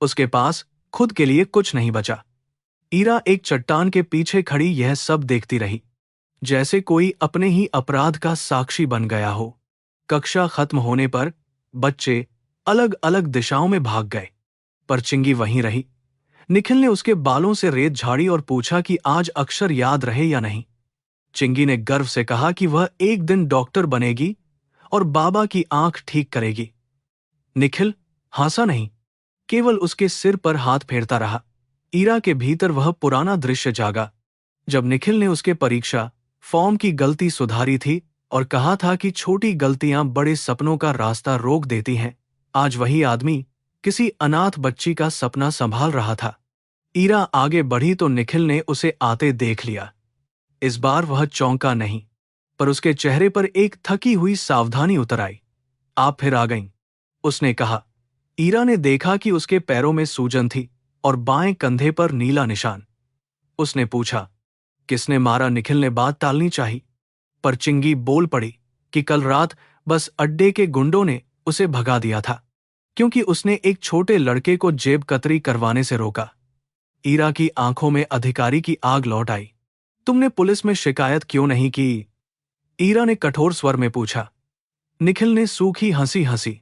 उसके पास खुद के लिए कुछ नहीं बचा। ईरा एक चट्टान के पीछे खड़ी यह सब देखती रही, जैसे कोई अपने ही अपराध का साक्षी बन गया हो। कक्षा खत्म होने पर बच्चे अलग अलग दिशाओं में भाग गए, पर चिंगी वहीं रही। निखिल ने उसके बालों से रेत झाड़ी और पूछा कि आज अक्षर याद रहे या नहीं। चिंगी ने गर्व से कहा कि वह एक दिन डॉक्टर बनेगी और बाबा की आंख ठीक करेगी। निखिल हंसा नहीं, केवल उसके सिर पर हाथ फेरता रहा। ईरा के भीतर वह पुराना दृश्य जागा, जब निखिल ने उसके परीक्षा फॉर्म की गलती सुधारी थी और कहा था कि छोटी गलतियां बड़े सपनों का रास्ता रोक देती हैं। आज वही आदमी किसी अनाथ बच्ची का सपना संभाल रहा था। ईरा आगे बढ़ी तो निखिल ने उसे आते देख लिया। इस बार वह चौंका नहीं, पर उसके चेहरे पर एक थकी हुई सावधानी उतर आई। आप फिर आ गईं, उसने कहा। ईरा ने देखा कि उसके पैरों में सूजन थी और बाएं कंधे पर नीला निशान। उसने पूछा, किसने मारा? निखिल ने बात टालनी चाही, पर चिंगी बोल पड़ी कि कल रात बस अड्डे के गुंडों ने उसे भगा दिया था, क्योंकि उसने एक छोटे लड़के को जेब कतरी करवाने से रोका। ईरा की आंखों में अधिकारी की आग लौट आई। तुमने पुलिस में शिकायत क्यों नहीं की? ईरा ने कठोर स्वर में पूछा। निखिल ने सूखी हंसी हंसी।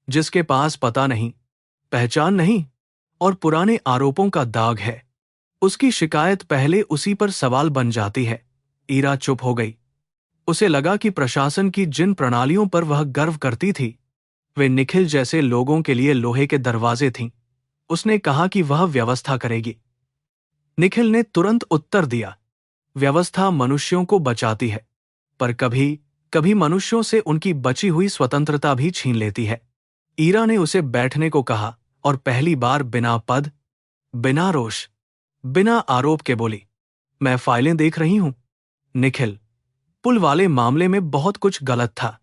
जिसके पास पता नहीं, पहचान नहीं और पुराने आरोपों का दाग है, उसकी शिकायत पहले उसी पर सवाल बन जाती है। ईरा चुप हो गई। उसे लगा कि प्रशासन की जिन प्रणालियों पर वह गर्व करती थी, वे निखिल जैसे लोगों के लिए लोहे के दरवाजे थीं। उसने कहा कि वह व्यवस्था करेगी। निखिल ने तुरंत उत्तर दिया, व्यवस्था मनुष्यों को बचाती है, पर कभी कभी मनुष्यों से उनकी बची हुई स्वतंत्रता भी छीन लेती है। ईरा ने उसे बैठने को कहा और पहली बार बिना पद, बिना रोष, बिना आरोप के बोली, मैं फाइलें देख रही हूं। निखिल, पुल वाले मामले में बहुत कुछ गलत था,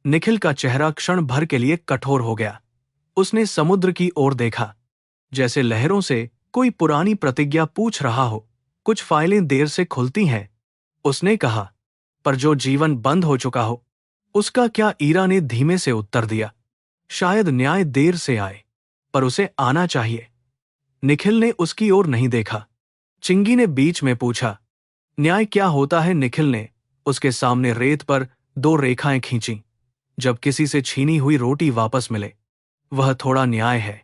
निखिल का चेहरा क्षण भर के लिए कठोर हो गया। उसने समुद्र की ओर देखा, जैसे लहरों से कोई पुरानी प्रतिज्ञा पूछ रहा हो। कुछ फाइलें देर से खुलती हैं, उसने कहा, पर जो जीवन बंद हो चुका हो उसका क्या? ईरा ने धीमे से उत्तर दिया, शायद न्याय देर से आए, पर उसे आना चाहिए। निखिल ने उसकी ओर नहीं देखा। चिंगी ने बीच में पूछा, न्याय क्या होता है? निखिल ने उसके सामने रेत पर 2 रेखाएं खींची। जब किसी से छीनी हुई रोटी वापस मिले, वह थोड़ा न्याय है।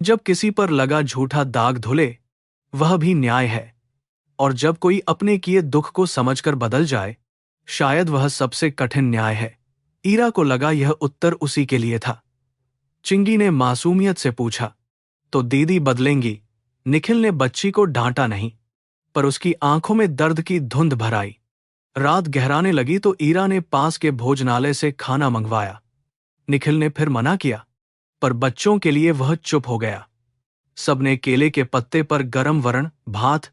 जब किसी पर लगा झूठा दाग धुले, वह भी न्याय है। और जब कोई अपने किए दुख को समझकर बदल जाए, शायद वह सबसे कठिन न्याय है। ईरा को लगा यह उत्तर उसी के लिए था। चिंगी ने मासूमियत से पूछा, तो दीदी बदलेंगी? निखिल ने बच्ची को डांटा नहीं, पर उसकी आंखों में दर्द की धुंध भर आई। रात गहराने लगी तो ईरा ने पास के भोजनालय से खाना मंगवाया। निखिल ने फिर मना किया, पर बच्चों के लिए वह चुप हो गया। सबने केले के पत्ते पर गरम वरण, भात,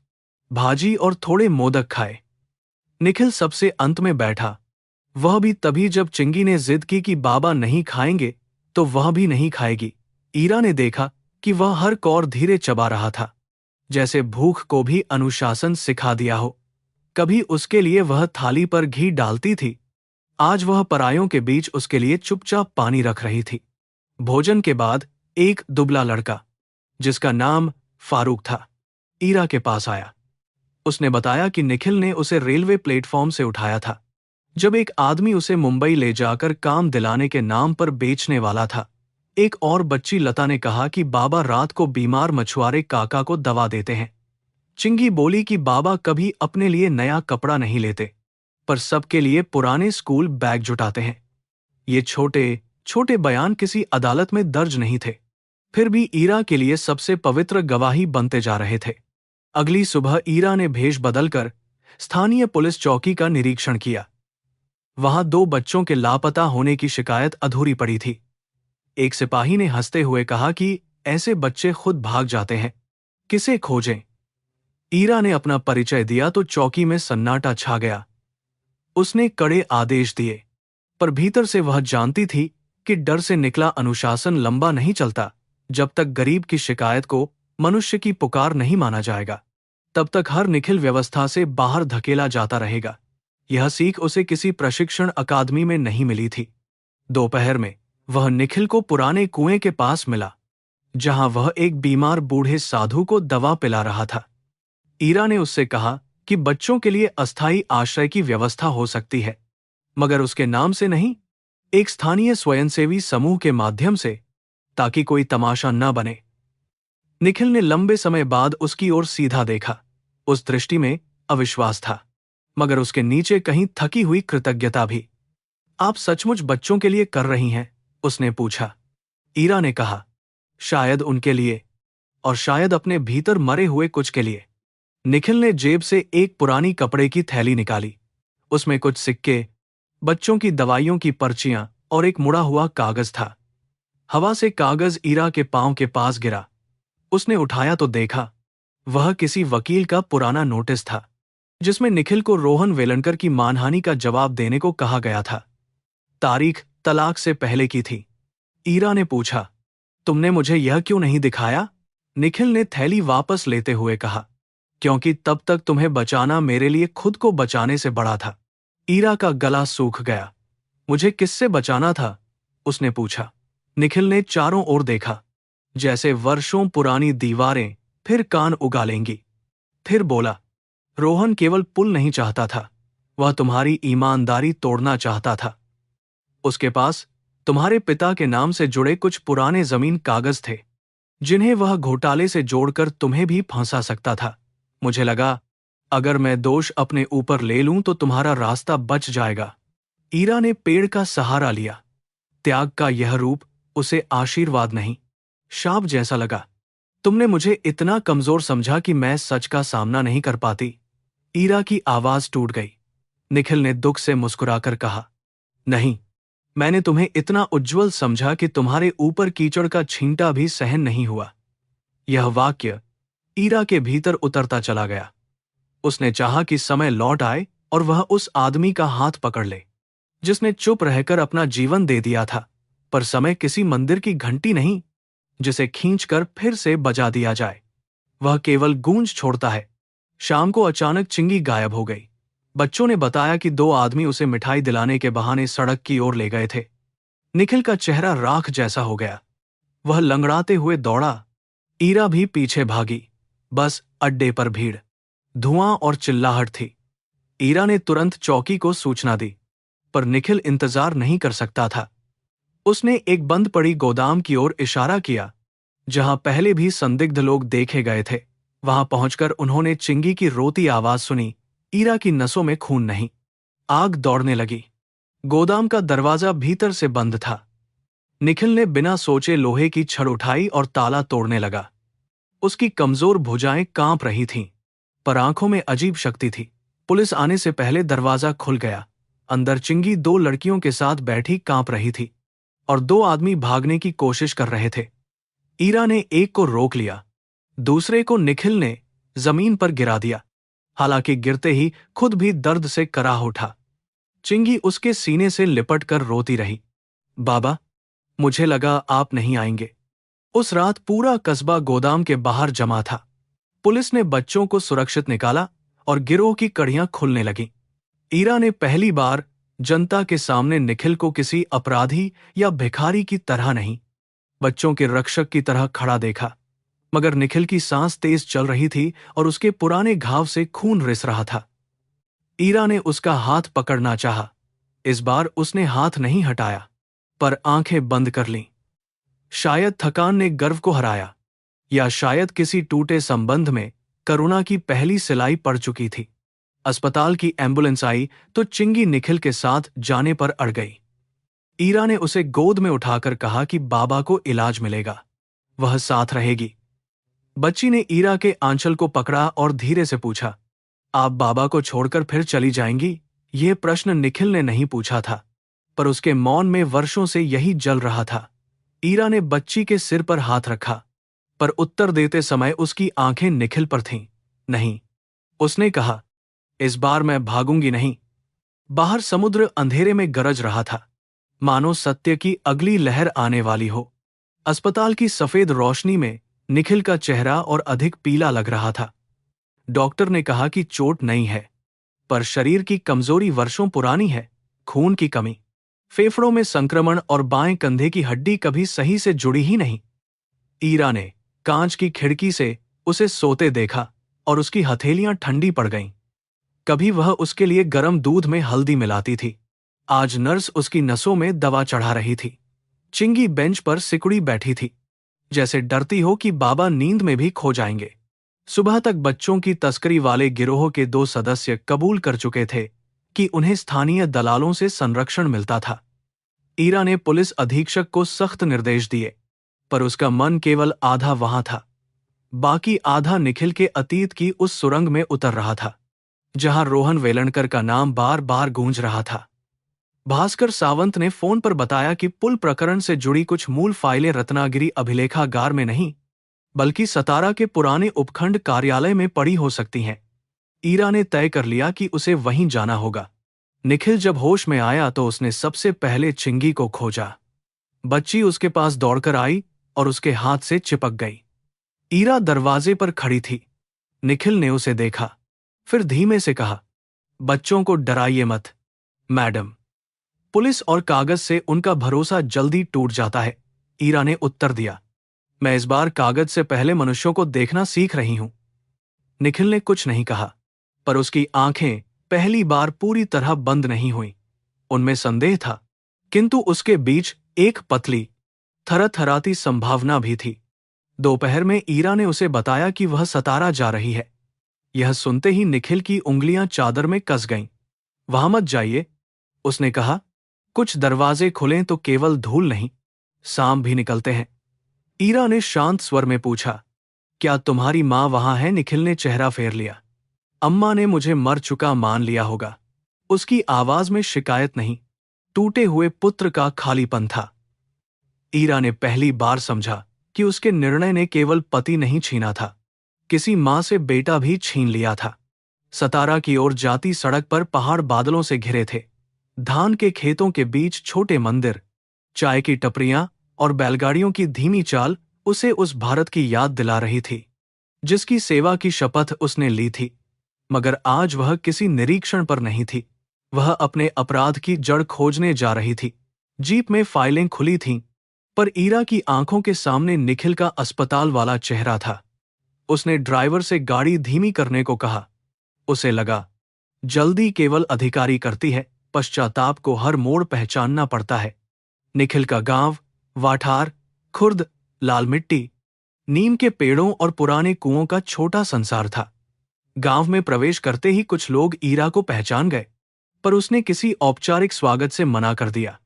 भाजी और थोड़े मोदक खाए। निखिल सबसे अंत में बैठा, वह भी तभी जब चिंगी ने जिद की कि बाबा नहीं खाएंगे तो वह भी नहीं खाएगी। ईरा ने देखा कि वह हर कौर धीरे चबा रहा था, जैसे भूख को भी अनुशासन सिखा दिया हो। कभी उसके लिए वह थाली पर घी डालती थी, आज वह परायों के बीच उसके लिए चुपचाप पानी रख रही थी। भोजन के बाद एक दुबला लड़का, जिसका नाम फारूक था, ईरा के पास आया। उसने बताया कि निखिल ने उसे रेलवे प्लेटफॉर्म से उठाया था, जब एक आदमी उसे मुंबई ले जाकर काम दिलाने के नाम पर बेचने वाला था। एक और बच्ची लता ने कहा कि बाबा रात को बीमार मछुआरे काका को दवा देते हैं। चिंगी बोली कि बाबा कभी अपने लिए नया कपड़ा नहीं लेते, पर सबके लिए पुराने स्कूल बैग जुटाते हैं। ये छोटे छोटे बयान किसी अदालत में दर्ज नहीं थे, फिर भी ईरा के लिए सबसे पवित्र गवाही बनते जा रहे थे। अगली सुबह ईरा ने भेष बदलकर स्थानीय पुलिस चौकी का निरीक्षण किया। वहां 2 बच्चों के लापता होने की शिकायत अधूरी पड़ी थी। एक सिपाही ने हंसते हुए कहा कि ऐसे बच्चे खुद भाग जाते हैं, किसे खोजें? ईरा ने अपना परिचय दिया तो चौकी में सन्नाटा छा गया। उसने कड़े आदेश दिए, पर भीतर से वह जानती थी कि डर से निकला अनुशासन लंबा नहीं चलता। जब तक गरीब की शिकायत को मनुष्य की पुकार नहीं माना जाएगा, तब तक हर निखिल व्यवस्था से बाहर धकेला जाता रहेगा। यह सीख उसे किसी प्रशिक्षण अकादमी में नहीं मिली थी। दोपहर में वह निखिल को पुराने कुएं के पास मिला, जहां वह एक बीमार बूढ़े साधु को दवा पिला रहा था। ईरा ने उससे कहा कि बच्चों के लिए अस्थायी आश्रय की व्यवस्था हो सकती है, मगर उसके नाम से नहीं, एक स्थानीय स्वयंसेवी समूह के माध्यम से, ताकि कोई तमाशा न बने। निखिल ने लंबे समय बाद उसकी ओर सीधा देखा। उस दृष्टि में अविश्वास था, मगर उसके नीचे कहीं थकी हुई कृतज्ञता भी। आप सचमुच बच्चों के लिए कर रही हैं? उसने पूछा। ईरा ने कहा, शायद उनके लिए, और शायद अपने भीतर मरे हुए कुछ के लिए। निखिल ने जेब से एक पुरानी कपड़े की थैली निकाली। उसमें कुछ सिक्के, बच्चों की दवाइयों की पर्चियां और एक मुड़ा हुआ कागज था। हवा से कागज ईरा के पांव के पास गिरा। उसने उठाया तो देखा, वह किसी वकील का पुराना नोटिस था, जिसमें निखिल को रोहन वेलणकर की मानहानि का जवाब देने को कहा गया था। तारीख तलाक से पहले की थी। ईरा ने पूछा, तुमने मुझे यह क्यों नहीं दिखाया? निखिल ने थैली वापस लेते हुए कहा, क्योंकि तब तक तुम्हें बचाना मेरे लिए खुद को बचाने से बड़ा था। ईरा का गला सूख गया। मुझे किससे बचाना था? उसने पूछा। निखिल ने चारों ओर देखा, जैसे वर्षों पुरानी दीवारें फिर कान उगा लेंगी। फिर बोला, रोहन केवल पुल नहीं चाहता था, वह तुम्हारी ईमानदारी तोड़ना चाहता था। उसके पास तुम्हारे पिता के नाम से जुड़े कुछ पुराने जमीन कागज थे, जिन्हें वह घोटाले से जोड़कर तुम्हें भी फंसा सकता था। मुझे लगा, अगर मैं दोष अपने ऊपर ले लूं तो तुम्हारा रास्ता बच जाएगा। ईरा ने पेड़ का सहारा लिया। त्याग का यह रूप उसे आशीर्वाद नहीं, शाप जैसा लगा। तुमने मुझे इतना कमजोर समझा कि मैं सच का सामना नहीं कर पाती। ईरा की आवाज टूट गई। निखिल ने दुख से मुस्कुराकर कहा, नहीं, मैंने तुम्हें इतना उज्जवल समझा कि तुम्हारे ऊपर कीचड़ का छींटा भी सहन नहीं हुआ। यह वाक्य ईरा के भीतर उतरता चला गया। उसने चाहा कि समय लौट आए और वह उस आदमी का हाथ पकड़ ले, जिसने चुप रहकर अपना जीवन दे दिया था। पर समय किसी मंदिर की घंटी नहीं जिसे खींचकर फिर से बजा दिया जाए, वह केवल गूंज छोड़ता है। शाम को अचानक चिंगी गायब हो गई। बच्चों ने बताया कि दो आदमी उसे मिठाई दिलाने के बहाने सड़क की ओर ले गए थे। निखिल का चेहरा राख जैसा हो गया। वह लंगड़ाते हुए दौड़ा। ईरा भी पीछे भागी। बस अड्डे पर भीड़, धुआं और चिल्लाहट थी। ईरा ने तुरंत चौकी को सूचना दी, पर निखिल इंतजार नहीं कर सकता था। उसने एक बंद पड़ी गोदाम की ओर इशारा किया, जहां पहले भी संदिग्ध लोग देखे गए थे। वहां पहुंचकर उन्होंने चिंगी की रोती आवाज सुनी। ईरा की नसों में खून नहीं। आग दौड़ने लगी। गोदाम का दरवाजा भीतर से बंद था। निखिल ने बिना सोचे लोहे की छड़ उठाई और ताला तोड़ने लगा। उसकी कमजोर भुजाएं कांप रही थीं, पर आंखों में अजीब शक्ति थी। पुलिस आने से पहले दरवाजा खुल गया। अंदर चिंगी दो लड़कियों के साथ बैठी कांप रही थी, और दो आदमी भागने की कोशिश कर रहे थे। ईरा ने एक को रोक लिया, दूसरे को निखिल ने जमीन पर गिरा दिया। हालांकि गिरते ही खुद भी दर्द से कराह उठा। चिंगी उसके सीने से लिपट कर रोती रही। बाबा, मुझे लगा आप नहीं आएंगे। उस रात पूरा कस्बा गोदाम के बाहर जमा था। पुलिस ने बच्चों को सुरक्षित निकाला और गिरोह की कड़ियां खुलने लगीं। ईरा ने पहली बार जनता के सामने निखिल को किसी अपराधी या भिखारी की तरह नहीं, बच्चों के रक्षक की तरह खड़ा देखा। मगर निखिल की सांस तेज चल रही थी और उसके पुराने घाव से खून रिस रहा था। ईरा ने उसका हाथ पकड़ना चाहा। इस बार उसने हाथ नहीं हटाया, पर आंखें बंद कर लीं। शायद थकान ने गर्व को हराया, या शायद किसी टूटे संबंध में करुणा की पहली सिलाई पड़ चुकी थी। अस्पताल की एम्बुलेंस आई तो चिंगी निखिल के साथ जाने पर अड़ गई। ईरा ने उसे गोद में उठाकर कहा कि बाबा को इलाज मिलेगा, वह साथ रहेगी। बच्ची ने ईरा के आंचल को पकड़ा और धीरे से पूछा, आप बाबा को छोड़कर फिर चली जाएंगी? यह प्रश्न निखिल ने नहीं पूछा था, पर उसके मौन में वर्षों से यही जल रहा था। ईरा ने बच्ची के सिर पर हाथ रखा, पर उत्तर देते समय उसकी आंखें निखिल पर थीं। नहीं, उसने कहा, इस बार मैं भागूंगी नहीं। बाहर समुद्र अंधेरे में गरज रहा था, मानो सत्य की अगली लहर आने वाली हो। अस्पताल की सफेद रोशनी में निखिल का चेहरा और अधिक पीला लग रहा था। डॉक्टर ने कहा कि चोट नहीं है, पर शरीर की कमजोरी वर्षों पुरानी है। खून की कमी, फेफड़ों में संक्रमण और बाएं कंधे की हड्डी कभी सही से जुड़ी ही नहीं। ईरा ने कांच की खिड़की से उसे सोते देखा और उसकी हथेलियां ठंडी पड़ गईं। कभी वह उसके लिए गर्म दूध में हल्दी मिलाती थी, आज नर्स उसकी नसों में दवा चढ़ा रही थी। चिंगी बेंच पर सिकुड़ी बैठी थी, जैसे डरती हो कि बाबा नींद में भी खो जाएंगे। सुबह तक बच्चों की तस्करी वाले गिरोह के दो सदस्य कबूल कर चुके थे कि उन्हें स्थानीय दलालों से संरक्षण मिलता था। ईरा ने पुलिस अधीक्षक को सख्त निर्देश दिए, पर उसका मन केवल आधा वहां था। बाकी आधा निखिल के अतीत की उस सुरंग में उतर रहा था, जहां रोहन वेलणकर का नाम बार बार गूंज रहा था। भास्कर सावंत ने फोन पर बताया कि पुल प्रकरण से जुड़ी कुछ मूल फाइलें रत्नागिरी अभिलेखागार में नहीं, बल्कि सतारा के पुराने उपखंड कार्यालय में पड़ी हो सकती हैं। ईरा ने तय कर लिया कि उसे वहीं जाना होगा। निखिल जब होश में आया तो उसने सबसे पहले चिंगी को खोजा। बच्ची उसके पास दौड़कर आई और उसके हाथ से चिपक गई। ईरा दरवाजे पर खड़ी थी। निखिल ने उसे देखा, फिर धीमे से कहा, बच्चों को डराइए मत, मैडम। पुलिस और कागज से उनका भरोसा जल्दी टूट जाता है, ईरा ने उत्तर दिया। मैं इस बार कागज से पहले मनुष्यों को देखना सीख रही हूं। निखिल ने कुछ नहीं कहा, पर उसकी आंखें पहली बार पूरी तरह बंद नहीं हुईं। उनमें संदेह था, किंतु उसके बीच एक पतली, थरथराती संभावना भी थी। दोपहर में ईरा ने उसे बताया कि वह सतारा जा रही है। यह सुनते ही निखिल की उंगलियां चादर में कस गईं। वहां मत जाइए, उसने कहा। कुछ दरवाजे खुलें तो केवल धूल नहीं, सांप भी निकलते हैं। ईरा ने शांत स्वर में पूछा, क्या तुम्हारी मां वहां है? निखिल ने चेहरा फेर लिया। अम्मा ने मुझे मर चुका मान लिया होगा। उसकी आवाज में शिकायत नहीं, टूटे हुए पुत्र का खालीपन था। ईरा ने पहली बार समझा कि उसके निर्णय ने केवल पति नहीं छीना था, किसी मां से बेटा भी छीन लिया था। सतारा की ओर जाती सड़क पर पहाड़ बादलों से घिरे थे, धान के खेतों के बीच छोटे मंदिर, चाय की टपरियां और बैलगाड़ियों की धीमी चाल उसे उस भारत की याद दिला रही थी जिसकी सेवा की शपथ उसने ली थी। मगर आज वह किसी निरीक्षण पर नहीं थी। वह अपने अपराध की जड़ खोजने जा रही थी। जीप में फाइलें खुली थीं, पर ईरा की आंखों के सामने निखिल का अस्पताल वाला चेहरा था। उसने ड्राइवर से गाड़ी धीमी करने को कहा। उसे लगा, जल्दी केवल अधिकारी करती है, पश्चाताप को हर मोड़ पहचानना पड़ता है। निखिल का गांव, वाठार, खुर्द, लाल मिट्टी, नीम के पेड़ों और पुराने कुओं का छोटा संसार था। गांव में प्रवेश करते ही कुछ लोग ईरा को पहचान गए, पर उसने किसी औपचारिक स्वागत से मना कर दिया।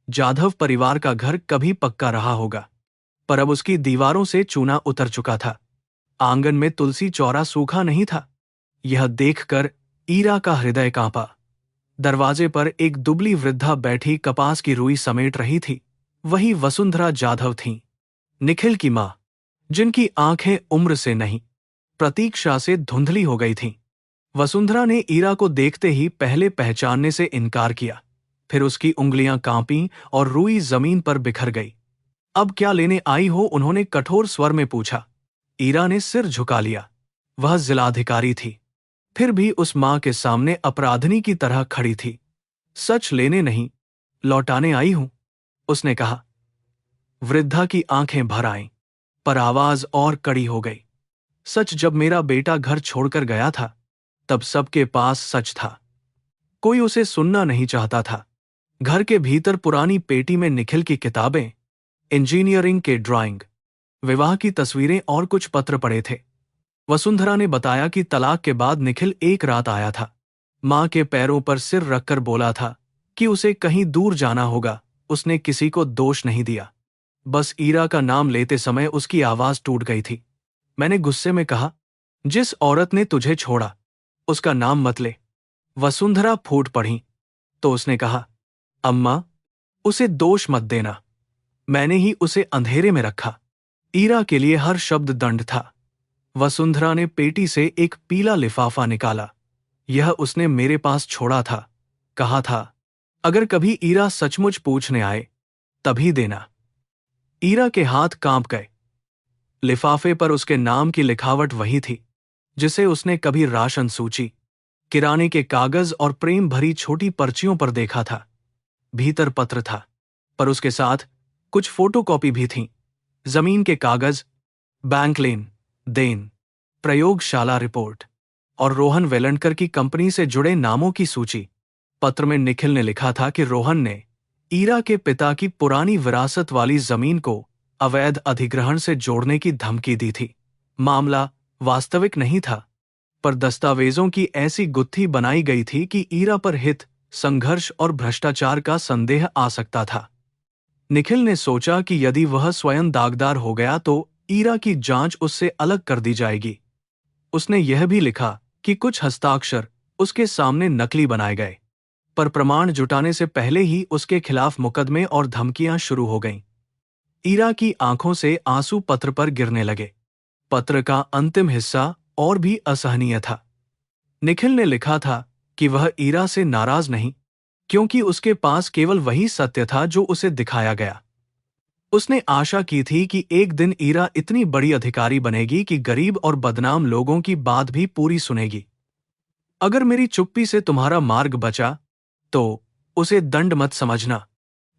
जाधव परिवार का घर कभी पक्का रहा होगा, पर अब उसकी दीवारों से चूना उतर चुका था। आंगन में तुलसी चौरा सूखा नहीं था। यह देखकर ईरा का हृदय कांपा। दरवाजे पर एक दुबली वृद्धा बैठी कपास की रुई समेट रही थी। वही वसुंधरा जाधव थीं, निखिल की मां, जिनकी आंखें उम्र से नहीं, प्रतीक्षा से धुंधली हो गई थीं। वसुंधरा ने ईरा को देखते ही पहले पहचानने से इनकार किया, फिर उसकी उंगलियां कांपीं और रुई जमीन पर बिखर गई। अब क्या लेने आई हो? उन्होंने कठोर स्वर में पूछा। ईरा ने सिर झुका लिया। वह जिलाधिकारी थी, फिर भी उस मां के सामने अपराधिनी की तरह खड़ी थी। सच लेने नहीं, लौटाने आई हूं, उसने कहा। वृद्धा की आंखें भर आईं, पर आवाज और कड़ी हो गई। सच, जब मेरा बेटा घर छोड़कर गया था, तब सबके पास सच था। कोई उसे सुनना नहीं चाहता था। घर के भीतर पुरानी पेटी में निखिल की किताबें, इंजीनियरिंग के ड्राइंग, विवाह की तस्वीरें और कुछ पत्र पड़े थे। वसुंधरा ने बताया कि तलाक के बाद निखिल एक रात आया था। मां के पैरों पर सिर रखकर बोला था कि उसे कहीं दूर जाना होगा। उसने किसी को दोष नहीं दिया, बस ईरा का नाम लेते समय उसकी आवाज टूट गई थी। मैंने गुस्से में कहा, जिस औरत ने तुझे छोड़ा, उसका नाम मत ले। वसुंधरा फूट पड़ी तो उसने कहा, अम्मा, उसे दोष मत देना। मैंने ही उसे अंधेरे में रखा। ईरा के लिए हर शब्द दंड था। वसुंधरा ने पेटी से एक पीला लिफाफा निकाला। यह उसने मेरे पास छोड़ा था। कहा था, अगर कभी ईरा सचमुच पूछने आए, तभी देना। ईरा के हाथ कांप गए। लिफाफे पर उसके नाम की लिखावट वही थी जिसे उसने कभी राशन सूची, किराने के कागज और प्रेम भरी छोटी पर्चियों पर देखा था। भीतर पत्र था, पर उसके साथ कुछ फोटोकॉपी भी थीं। जमीन के कागज, बैंक लेन देन, प्रयोगशाला रिपोर्ट और रोहन वेलंडकर की कंपनी से जुड़े नामों की सूची। पत्र में निखिल ने लिखा था कि रोहन ने ईरा के पिता की पुरानी विरासत वाली जमीन को अवैध अधिग्रहण से जोड़ने की धमकी दी थी। मामला वास्तविक नहीं था, पर दस्तावेजों की ऐसी गुत्थी बनाई गई थी कि ईरा पर हित, संघर्ष और भ्रष्टाचार का संदेह आ सकता था। निखिल ने सोचा कि यदि वह स्वयं दागदार हो गया तो ईरा की जांच उससे अलग कर दी जाएगी। उसने यह भी लिखा कि कुछ हस्ताक्षर उसके सामने नकली बनाए गए, पर प्रमाण जुटाने से पहले ही उसके खिलाफ मुकदमे और धमकियां शुरू हो गईं। ईरा की आंखों से आंसू पत्र पर गिरने लगे। पत्र का अंतिम हिस्सा और भी असहनीय था। निखिल ने लिखा था कि वह ईरा से नाराज नहीं, क्योंकि उसके पास केवल वही सत्य था जो उसे दिखाया गया। उसने आशा की थी कि एक दिन ईरा इतनी बड़ी अधिकारी बनेगी कि गरीब और बदनाम लोगों की बात भी पूरी सुनेगी। अगर मेरी चुप्पी से तुम्हारा मार्ग बचा, तो उसे दंड मत समझना,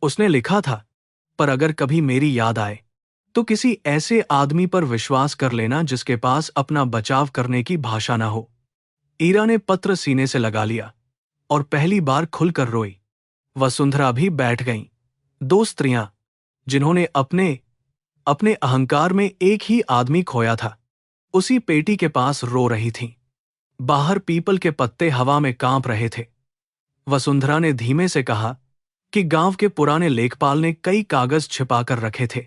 उसने लिखा था। पर अगर कभी मेरी याद आए, तो किसी ऐसे आदमी पर विश्वास कर लेना जिसके पास अपना बचाव करने की भाषा ना हो। ईरा ने पत्र सीने से लगा लिया और पहली बार खुलकर रोई। वसुंधरा भी बैठ गईं। दो स्त्रियां जिन्होंने अपने अपने अहंकार में एक ही आदमी खोया था, उसी पेटी के पास रो रही थीं। बाहर पीपल के पत्ते हवा में कांप रहे थे। वसुंधरा ने धीमे से कहा कि गांव के पुराने लेखपाल ने कई कागज छिपाकर रखे थे,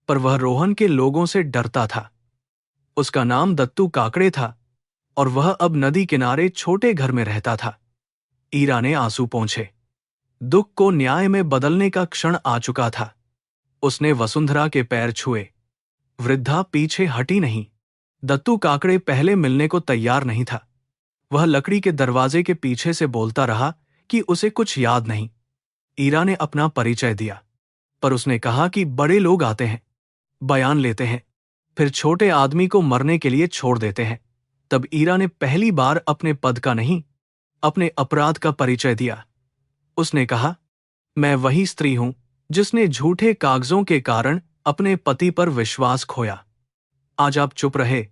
पर वह रोहन के लोगों से डरता था। उसका नाम दत्तू काकड़े था और वह अब नदी किनारे छोटे घर में रहता था। ईरा ने आंसू पोंछे। दुख को न्याय में बदलने का क्षण आ चुका था। उसने वसुंधरा के पैर छुए। वृद्धा पीछे हटी नहीं। दत्तू काकड़े पहले मिलने को तैयार नहीं था। वह लकड़ी के दरवाजे के पीछे से बोलता रहा, कि उसे कुछ याद नहीं। ईरा ने अपना परिचय दिया, पर उसने कहा कि बड़े लोग आते हैं, बयान लेते हैं, फिर छोटे आदमी को मरने के लिए छोड़ देते हैं। तब ईरा ने पहली बार अपने पद का नहीं, अपने अपराध का परिचय दिया। उसने कहा, मैं वही स्त्री हूं जिसने झूठे कागजों के कारण अपने पति पर विश्वास खोया। आज आप चुप रहे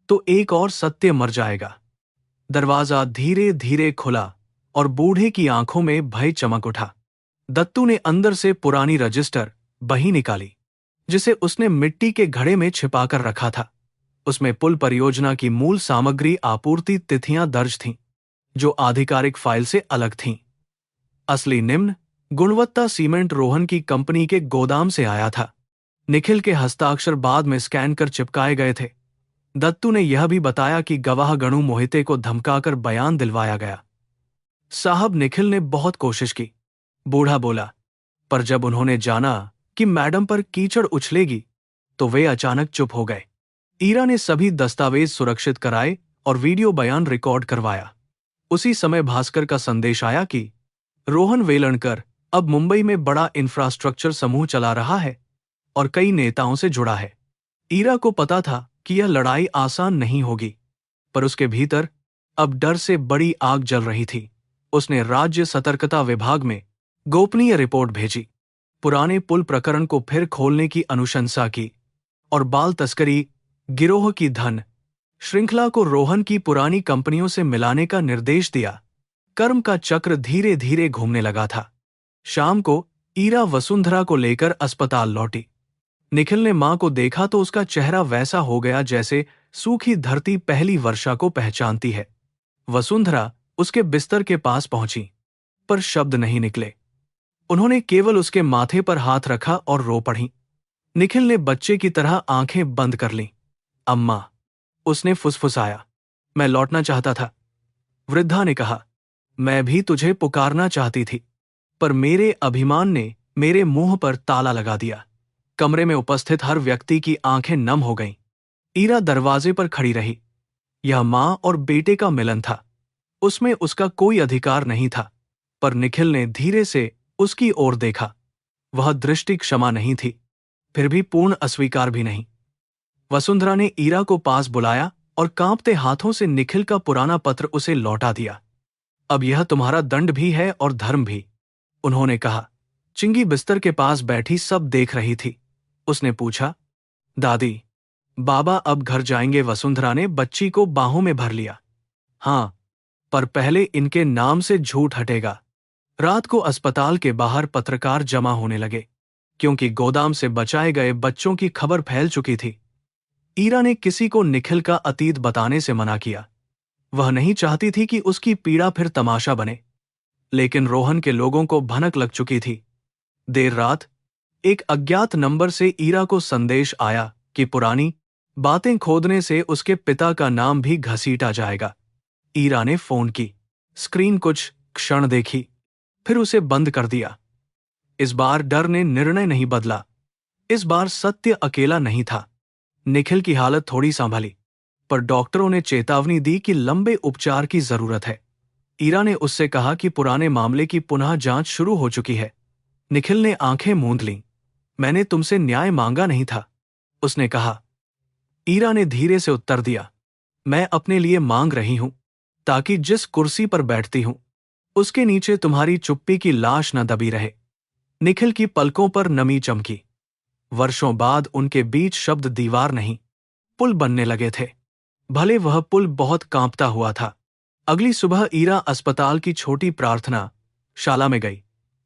तो एक और सत्य मर जाएगा। दरवाजा धीरे धीरे खुला और बूढ़े की आंखों में भय चमक उठा। दत्तू ने अंदर से पुरानी रजिस्टर बही निकाली, जिसे उसने मिट्टी के घड़े में छिपाकर रखा था। उसमें पुल परियोजना की मूल सामग्री आपूर्ति तिथियां दर्ज थीं, जो आधिकारिक फाइल से अलग थीं। असली निम्न गुणवत्ता सीमेंट रोहन की कंपनी के गोदाम से आया था। निखिल के हस्ताक्षर बाद में स्कैन कर चिपकाए गए थे। दत्तू ने यह भी बताया कि गवाह गणु मोहिते को धमकाकर बयान दिलवाया गया। साहब, निखिल ने बहुत कोशिश की, बूढ़ा बोला, पर जब उन्होंने जाना कि मैडम पर कीचड़ उछलेगी तो वे अचानक चुप हो गए। ईरा ने सभी दस्तावेज सुरक्षित कराए और वीडियो बयान रिकॉर्ड करवाया। उसी समय भास्कर का संदेश आया कि रोहन वेलणकर अब मुंबई में बड़ा इंफ्रास्ट्रक्चर समूह चला रहा है और कई नेताओं से जुड़ा है। ईरा को पता था कि यह लड़ाई आसान नहीं होगी, पर उसके भीतर अब डर से बड़ी आग जल रही थी। उसने राज्य सतर्कता विभाग में गोपनीय रिपोर्ट भेजी, पुराने पुल प्रकरण को फिर खोलने की अनुशंसा की और बाल तस्करी गिरोह की धन श्रृंखला को रोहन की पुरानी कंपनियों से मिलाने का निर्देश दिया। कर्म का चक्र धीरे धीरे घूमने लगा था। शाम को ईरा वसुंधरा को लेकर अस्पताल लौटी। निखिल ने मां को देखा तो उसका चेहरा वैसा हो गया जैसे सूखी धरती पहली वर्षा को पहचानती है। वसुंधरा उसके बिस्तर के पास पहुंची, पर शब्द नहीं निकले। उन्होंने केवल उसके माथे पर हाथ रखा और रो पड़ी। निखिल ने बच्चे की तरह आंखें बंद कर लीं। अम्मा, उसने फुसफुसाया, मैं लौटना चाहता था। वृद्धा ने कहा, मैं भी तुझे पुकारना चाहती थी, पर मेरे अभिमान ने मेरे मुंह पर ताला लगा दिया। कमरे में उपस्थित हर व्यक्ति की आंखें नम हो गईं। ईरा दरवाजे पर खड़ी रही। यह मां और बेटे का मिलन था। उसमें उसका कोई अधिकार नहीं था, पर निखिल ने धीरे से उसकी ओर देखा। वह दृष्टि क्षमा नहीं थी, फिर भी पूर्ण अस्वीकार भी नहीं। वसुंधरा ने ईरा को पास बुलाया और कांपते हाथों से निखिल का पुराना पत्र उसे लौटा दिया। अब यह तुम्हारा दंड भी है और धर्म भी, उन्होंने कहा। चिंगी बिस्तर के पास बैठी सब देख रही थी। उसने पूछा, दादी, बाबा अब घर जाएंगे? वसुंधरा ने बच्ची को बाहों में भर लिया। हाँ, पर पहले इनके नाम से झूठ हटेगा। रात को अस्पताल के बाहर पत्रकार जमा होने लगे, क्योंकि गोदाम से बचाए गए बच्चों की खबर फैल चुकी थी। ईरा ने किसी को निखिल का अतीत बताने से मना किया। वह नहीं चाहती थी कि उसकी पीड़ा फिर तमाशा बने, लेकिन रोहन के लोगों को भनक लग चुकी थी। देर रात एक अज्ञात नंबर से ईरा को संदेश आया कि पुरानी बातें खोदने से उसके पिता का नाम भी घसीटा जाएगा। ईरा ने फोन की, स्क्रीन कुछ क्षण देखी, फिर उसे बंद कर दिया। इस बार डर ने निर्णय नहीं बदला। इस बार सत्य अकेला नहीं था। निखिल की हालत थोड़ी संभली, पर डॉक्टरों ने चेतावनी दी कि लंबे उपचार की जरूरत है। ईरा ने उससे कहा कि पुराने मामले की पुनः जांच शुरू हो चुकी है। निखिल ने आंखें मूंद लीं। मैंने तुमसे न्याय मांगा नहीं था, उसने कहा। ईरा ने धीरे से उत्तर दिया, मैं अपने लिए मांग रही हूं, ताकि जिस कुर्सी पर बैठती हूं उसके नीचे तुम्हारी चुप्पी की लाश न दबी रहे। निखिल की पलकों पर नमी चमकी। वर्षों बाद उनके बीच शब्द दीवार नहीं, पुल बनने लगे थे। भले वह पुल बहुत कांपता हुआ था। अगली सुबह ईरा अस्पताल की छोटी प्रार्थना शाला में गई।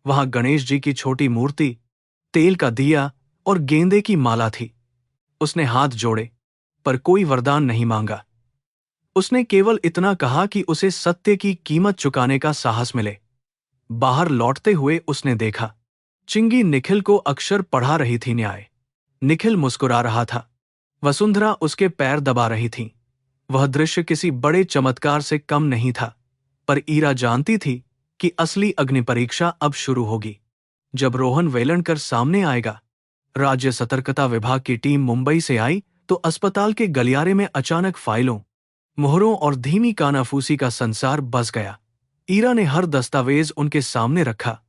वहां गणेश जी की छोटी मूर्ति, तेल का दिया और गेंदे की माला थी। उसने हाथ जोड़े, पर कोई वरदान नहीं मांगा। उसने केवल इतना कहा कि उसे सत्य की कीमत चुकाने का साहस मिले। बाहर लौटते हुए उसने देखा, चिंगी निखिल को अक्षर पढ़ा रही थी। न्याय। निखिल मुस्कुरा रहा था। वसुंधरा उसके पैर दबा रही थी। वह दृश्य किसी बड़े चमत्कार से कम नहीं था, पर ईरा जानती थी कि असली अग्निपरीक्षा अब शुरू होगी। जब रोहन वेलणकर सामने आएगा। राज्य सतर्कता विभाग की टीम मुंबई से आई तो अस्पताल के गलियारे में अचानक फाइलों, मोहरों और धीमी कानाफूसी का संसार बस गया। ईरा ने हर दस्तावेज उनके सामने रखा,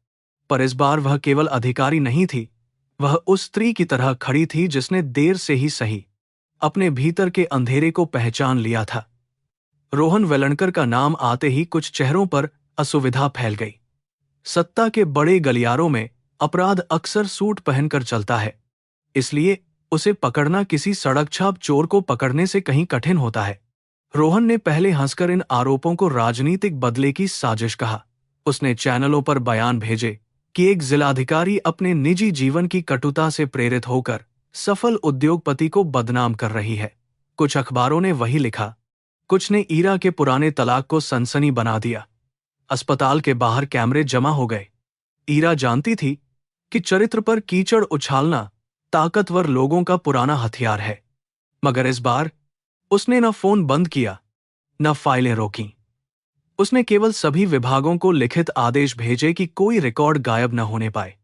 पर इस बार वह केवल अधिकारी नहीं थी, वह उस स्त्री की तरह खड़ी थी जिसने देर से ही सही अपने भीतर के अंधेरे को पहचान लिया था। रोहन वेलणकर का नाम आते ही कुछ चेहरों पर असुविधा फैल गई। सत्ता के बड़े गलियारों में अपराध अक्सर सूट पहनकर चलता है, इसलिए उसे पकड़ना किसी सड़क छाप चोर को पकड़ने से कहीं कठिन होता है। रोहन ने पहले हंसकर इन आरोपों को राजनीतिक बदले की साजिश कहा। उसने चैनलों पर बयान भेजे कि एक जिलाधिकारी अपने निजी जीवन की कटुता से प्रेरित होकर सफल उद्योगपति को बदनाम कर रही है। कुछ अखबारों ने वही लिखा, कुछ ने ईरा के पुराने तलाक को सनसनी बना दिया। अस्पताल के बाहर कैमरे जमा हो गए। ईरा जानती थी कि चरित्र पर कीचड़ उछालना ताकतवर लोगों का पुराना हथियार है, मगर इस बार उसने न फोन बंद किया, न फाइलें रोकीं। उसने केवल सभी विभागों को लिखित आदेश भेजे कि कोई रिकॉर्ड गायब न होने पाए।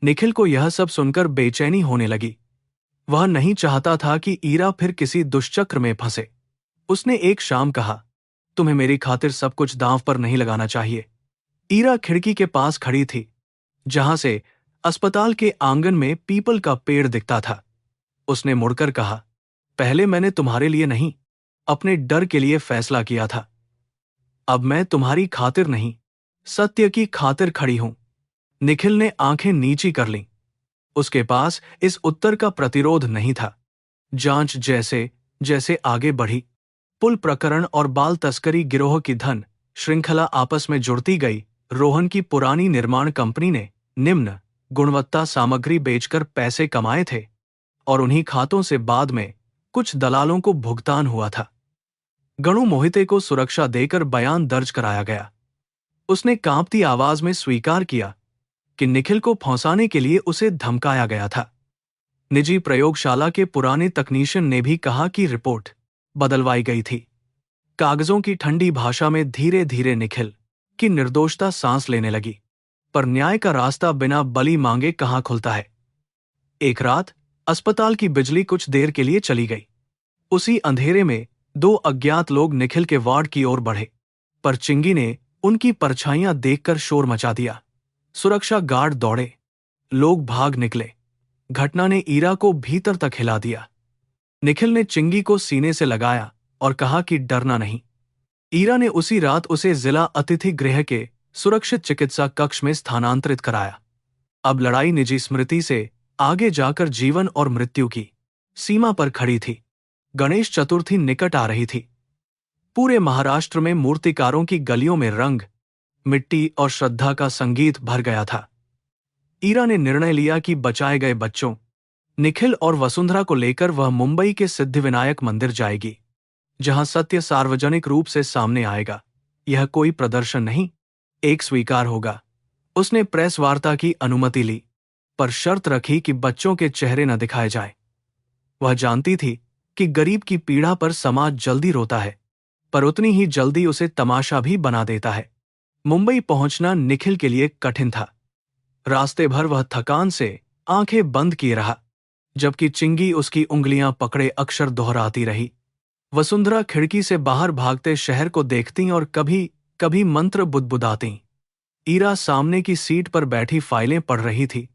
निखिल को यह सब सुनकर बेचैनी होने लगी। वह नहीं चाहता था कि ईरा फिर किसी दुष्चक्र में फंसे। उसने एक शाम कहा, तुम्हें मेरी खातिर सब कुछ दांव पर नहीं लगाना चाहिए। ईरा खिड़की के पास खड़ी थी, जहां से अस्पताल के आंगन में पीपल का पेड़ दिखता था। उसने मुड़कर कहा, पहले मैंने तुम्हारे लिए नहीं, अपने डर के लिए फैसला किया था। अब मैं तुम्हारी खातिर नहीं, सत्य की खातिर खड़ी हूं। निखिल ने आंखें नीची कर लीं। उसके पास इस उत्तर का प्रतिरोध नहीं था। जांच जैसे जैसे आगे बढ़ी, पुल प्रकरण और बाल तस्करी गिरोह की धन श्रृंखला आपस में जुड़ती गई। रोहन की पुरानी निर्माण कंपनी ने निम्न गुणवत्ता सामग्री बेचकर पैसे कमाए थे और उन्हीं खातों से बाद में कुछ दलालों को भुगतान हुआ था। गणु मोहिते को सुरक्षा देकर बयान दर्ज कराया गया। उसने कांपती आवाज में स्वीकार किया कि निखिल को फंसाने के लिए उसे धमकाया गया था। निजी प्रयोगशाला के पुराने तकनीशियन ने भी कहा कि रिपोर्ट बदलवाई गई थी। कागजों की ठंडी भाषा में धीरे धीरे निखिल की निर्दोषता सांस लेने लगी, पर न्याय का रास्ता बिना बलि मांगे कहाँ खुलता है। एक रात अस्पताल की बिजली कुछ देर के लिए चली गई। उसी अंधेरे में दो अज्ञात लोग निखिल के वार्ड की ओर बढ़े, पर चिंगी ने उनकी परछाइयां देखकर शोर मचा दिया। सुरक्षा गार्ड दौड़े, लोग भाग निकले। घटना ने ईरा को भीतर तक हिला दिया। निखिल ने चिंगी को सीने से लगाया और कहा कि डरना नहीं। ईरा ने उसी रात उसे जिला अतिथि गृह के सुरक्षित चिकित्सा कक्ष में स्थानांतरित कराया। अब लड़ाई निजी स्मृति से आगे जाकर जीवन और मृत्यु की सीमा पर खड़ी थी। गणेश चतुर्थी निकट आ रही थी। पूरे महाराष्ट्र में मूर्तिकारों की गलियों में रंग, मिट्टी और श्रद्धा का संगीत भर गया था। ईरा ने निर्णय लिया कि बचाए गए बच्चों निखिल और वसुंधरा को लेकर वह मुंबई के सिद्धिविनायक मंदिर जाएगी, जहां सत्य सार्वजनिक रूप से सामने आएगा। यह कोई प्रदर्शन नहीं, एक स्वीकार होगा। उसने प्रेस वार्ता की अनुमति ली, पर शर्त रखी कि बच्चों के चेहरे न दिखाए जाए। वह जानती थी कि गरीब की पीड़ा पर समाज जल्दी रोता है, पर उतनी ही जल्दी उसे तमाशा भी बना देता है। मुंबई पहुंचना निखिल के लिए कठिन था। रास्ते भर वह थकान से आंखें बंद किए रहा, जबकि चिंगी उसकी उंगलियां पकड़े अक्षर दोहराती रही। वसुंधरा खिड़की से बाहर भागते शहर को देखती और कभी कभी मंत्र बुदबुदाती। ईरा सामने की सीट पर बैठी फाइलें पढ़ रही थी,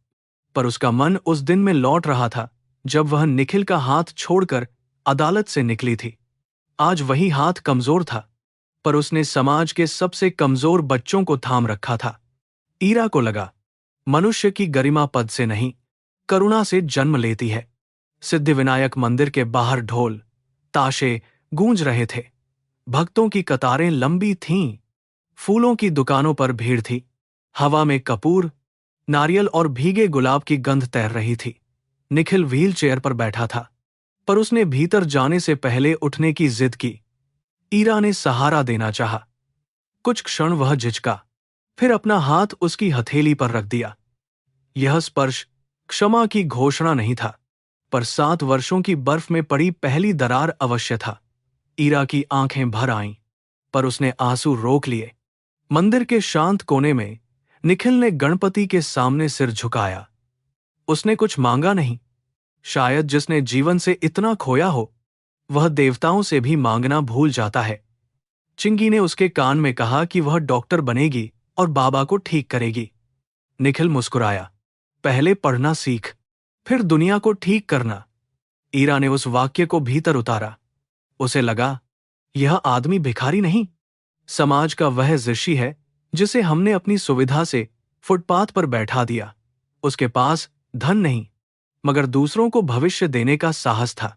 पर उसका मन उस दिन में लौट रहा था जब वह निखिल का हाथ छोड़कर अदालत से निकली थी। आज वही हाथ कमजोर था, पर उसने समाज के सबसे कमजोर बच्चों को थाम रखा था। ईरा को लगा, मनुष्य की गरिमा पद से नहीं, करुणा से जन्म लेती है। सिद्धिविनायक मंदिर के बाहर ढोल ताशे गूंज रहे थे। भक्तों की कतारें लंबी थीं। फूलों की दुकानों पर भीड़ थी। हवा में कपूर, नारियल और भीगे गुलाब की गंध तैर रही थी। निखिल व्हील चेयर पर बैठा था, पर उसने भीतर जाने से पहले उठने की जिद की। ईरा ने सहारा देना चाहा। कुछ क्षण वह झिझका, फिर अपना हाथ उसकी हथेली पर रख दिया। यह स्पर्श क्षमा की घोषणा नहीं था, पर 7 वर्षों की बर्फ में पड़ी पहली दरार अवश्य था। ईरा की आंखें भर आईं, पर उसने आंसू रोक लिए। मंदिर के शांत कोने में निखिल ने गणपति के सामने सिर झुकाया। उसने कुछ मांगा नहीं। शायद जिसने जीवन से इतना खोया हो, वह देवताओं से भी मांगना भूल जाता है। चिंगी ने उसके कान में कहा कि वह डॉक्टर बनेगी और बाबा को ठीक करेगी। निखिल मुस्कुराया। पहले पढ़ना सीख, फिर दुनिया को ठीक करना। ईरा ने उस वाक्य को भीतर उतारा। उसे लगा, यह आदमी भिखारी नहीं, समाज का वह ऋषि है जिसे हमने अपनी सुविधा से फुटपाथ पर बैठा दिया। उसके पास धन नहीं, मगर दूसरों को भविष्य देने का साहस था।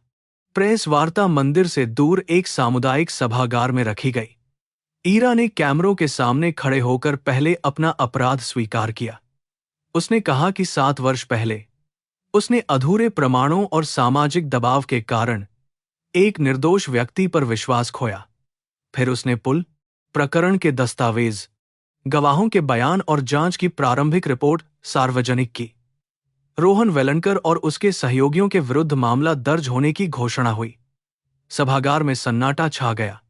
प्रेस वार्ता मंदिर से दूर एक सामुदायिक सभागार में रखी गई। ईरा ने कैमरों के सामने खड़े होकर पहले अपना अपराध स्वीकार किया। उसने कहा कि 7 वर्ष पहले उसने अधूरे प्रमाणों और सामाजिक दबाव के कारण एक निर्दोष व्यक्ति पर विश्वास खोया। फिर उसने प्रकरण के दस्तावेज, गवाहों के बयान और जांच की प्रारंभिक रिपोर्ट सार्वजनिक की। रोहन वेलनकर और उसके सहयोगियों के विरुद्ध मामला दर्ज होने की घोषणा हुई। सभागार में सन्नाटा छा गया।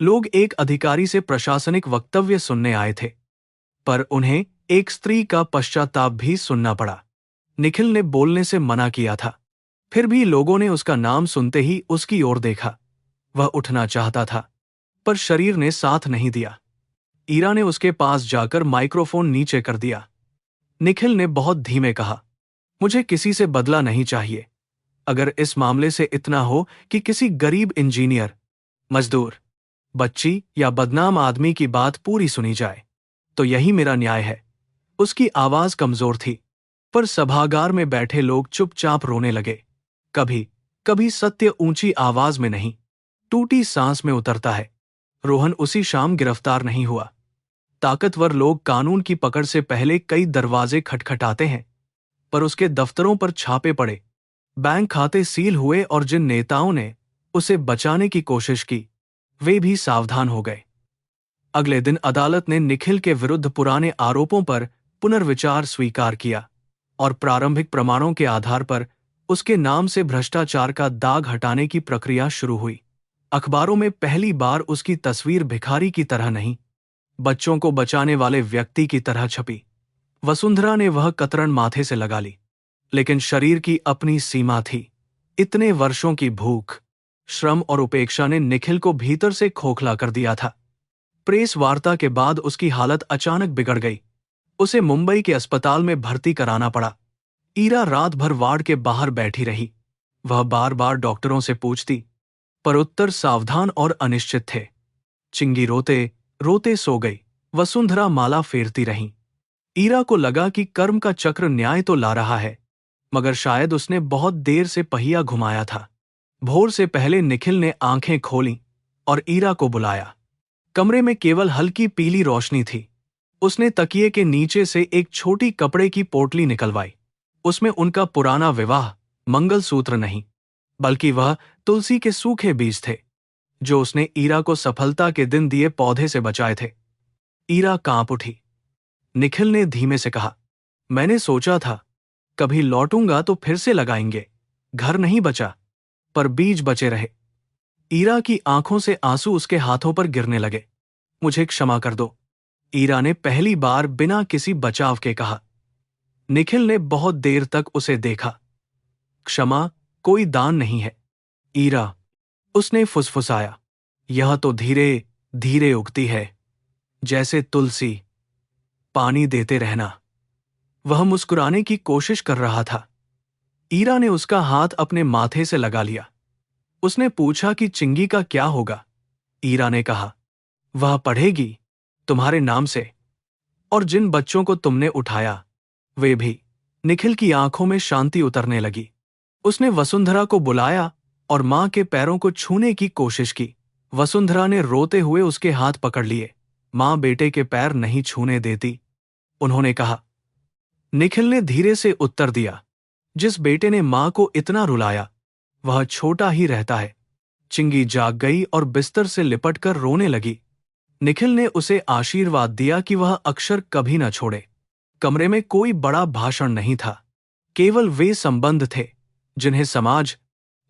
लोग एक अधिकारी से प्रशासनिक वक्तव्य सुनने आए थे, पर उन्हें एक स्त्री का पश्चाताप भी सुनना पड़ा। निखिल ने बोलने से मना किया था, फिर भी लोगों ने उसका नाम सुनते ही उसकी ओर देखा। वह उठना चाहता था, पर शरीर ने साथ नहीं दिया। ईरा ने उसके पास जाकर माइक्रोफोन नीचे कर दिया। निखिल ने बहुत धीमे कहा, मुझे किसी से बदला नहीं चाहिए। अगर इस मामले से इतना हो कि किसी गरीब इंजीनियर, मजदूर, बच्ची या बदनाम आदमी की बात पूरी सुनी जाए, तो यही मेरा न्याय है। उसकी आवाज कमजोर थी, पर सभागार में बैठे लोग चुपचाप रोने लगे। कभी कभी सत्य ऊंची आवाज में नहीं, टूटी सांस में उतरता है। रोहन उसी शाम गिरफ्तार नहीं हुआ। ताकतवर लोग कानून की पकड़ से पहले कई दरवाजे खटखटाते हैं, पर उसके दफ्तरों पर छापे पड़े, बैंक खाते सील हुए और जिन नेताओं ने उसे बचाने की कोशिश की, वे भी सावधान हो गए। अगले दिन अदालत ने निखिल के विरुद्ध पुराने आरोपों पर पुनर्विचार स्वीकार किया और प्रारंभिक प्रमाणों के आधार पर उसके नाम से भ्रष्टाचार का दाग हटाने की प्रक्रिया शुरू हुई। अखबारों में पहली बार उसकी तस्वीर भिखारी की तरह नहीं, बच्चों को बचाने वाले व्यक्ति की तरह छपी। वसुंधरा ने वह कतरन माथे से लगा ली, लेकिन शरीर की अपनी सीमा थी। इतने वर्षों की भूख, श्रम और उपेक्षा ने निखिल को भीतर से खोखला कर दिया था। प्रेस वार्ता के बाद उसकी हालत अचानक बिगड़ गई। उसे मुंबई के अस्पताल में भर्ती कराना पड़ा। ईरा रात भर वार्ड के बाहर बैठी रही। वह बार बार डॉक्टरों से पूछती, पर उत्तर सावधान और अनिश्चित थे। चिंगी रोते रोते सो गई। वसुंधरा माला फेरती रहीं। ईरा को लगा कि कर्म का चक्र न्याय तो ला रहा है, मगर शायद उसने बहुत देर से पहिया घुमाया था। भोर से पहले निखिल ने आंखें खोलीं और ईरा को बुलाया। कमरे में केवल हल्की पीली रोशनी थी। उसने तकिए के नीचे से एक छोटी कपड़े की पोटली निकलवाई। उसमें उनका पुराना विवाह मंगलसूत्र नहीं, बल्कि वह तुलसी के सूखे बीज थे, जो उसने ईरा को सफलता के दिन दिए पौधे से बचाए थे। ईरा कांप उठी। निखिल ने धीमे से कहा, मैंने सोचा था कभी लौटूंगा तो फिर से लगाएंगे। घर नहीं बचा, पर बीज बचे रहे। ईरा की आंखों से आंसू उसके हाथों पर गिरने लगे। मुझे क्षमा कर दो, ईरा ने पहली बार बिना किसी बचाव के कहा। निखिल ने बहुत देर तक उसे देखा। क्षमा कोई दान नहीं है, ईरा, उसने फुसफुसाया। यह तो धीरे धीरे उगती है, जैसे तुलसी। पानी देते रहना। वह मुस्कुराने की कोशिश कर रहा था। ईरा ने उसका हाथ अपने माथे से लगा लिया। उसने पूछा कि चिंगी का क्या होगा। ईरा ने कहा, वह पढ़ेगी तुम्हारे नाम से, और जिन बच्चों को तुमने उठाया वे भी। निखिल की आंखों में शांति उतरने लगी। उसने वसुंधरा को बुलाया और मां के पैरों को छूने की कोशिश की। वसुंधरा ने रोते हुए उसके हाथ पकड़ लिए। मां बेटे के पैर नहीं छूने देती, उन्होंने कहा। निखिल ने धीरे से उत्तर दिया, जिस बेटे ने मां को इतना रुलाया वह छोटा ही रहता है। चिंगी जाग गई और बिस्तर से लिपटकर रोने लगी। निखिल ने उसे आशीर्वाद दिया कि वह अक्षर कभी न छोड़े। कमरे में कोई बड़ा भाषण नहीं था, केवल वे संबंध थे जिन्हें समाज,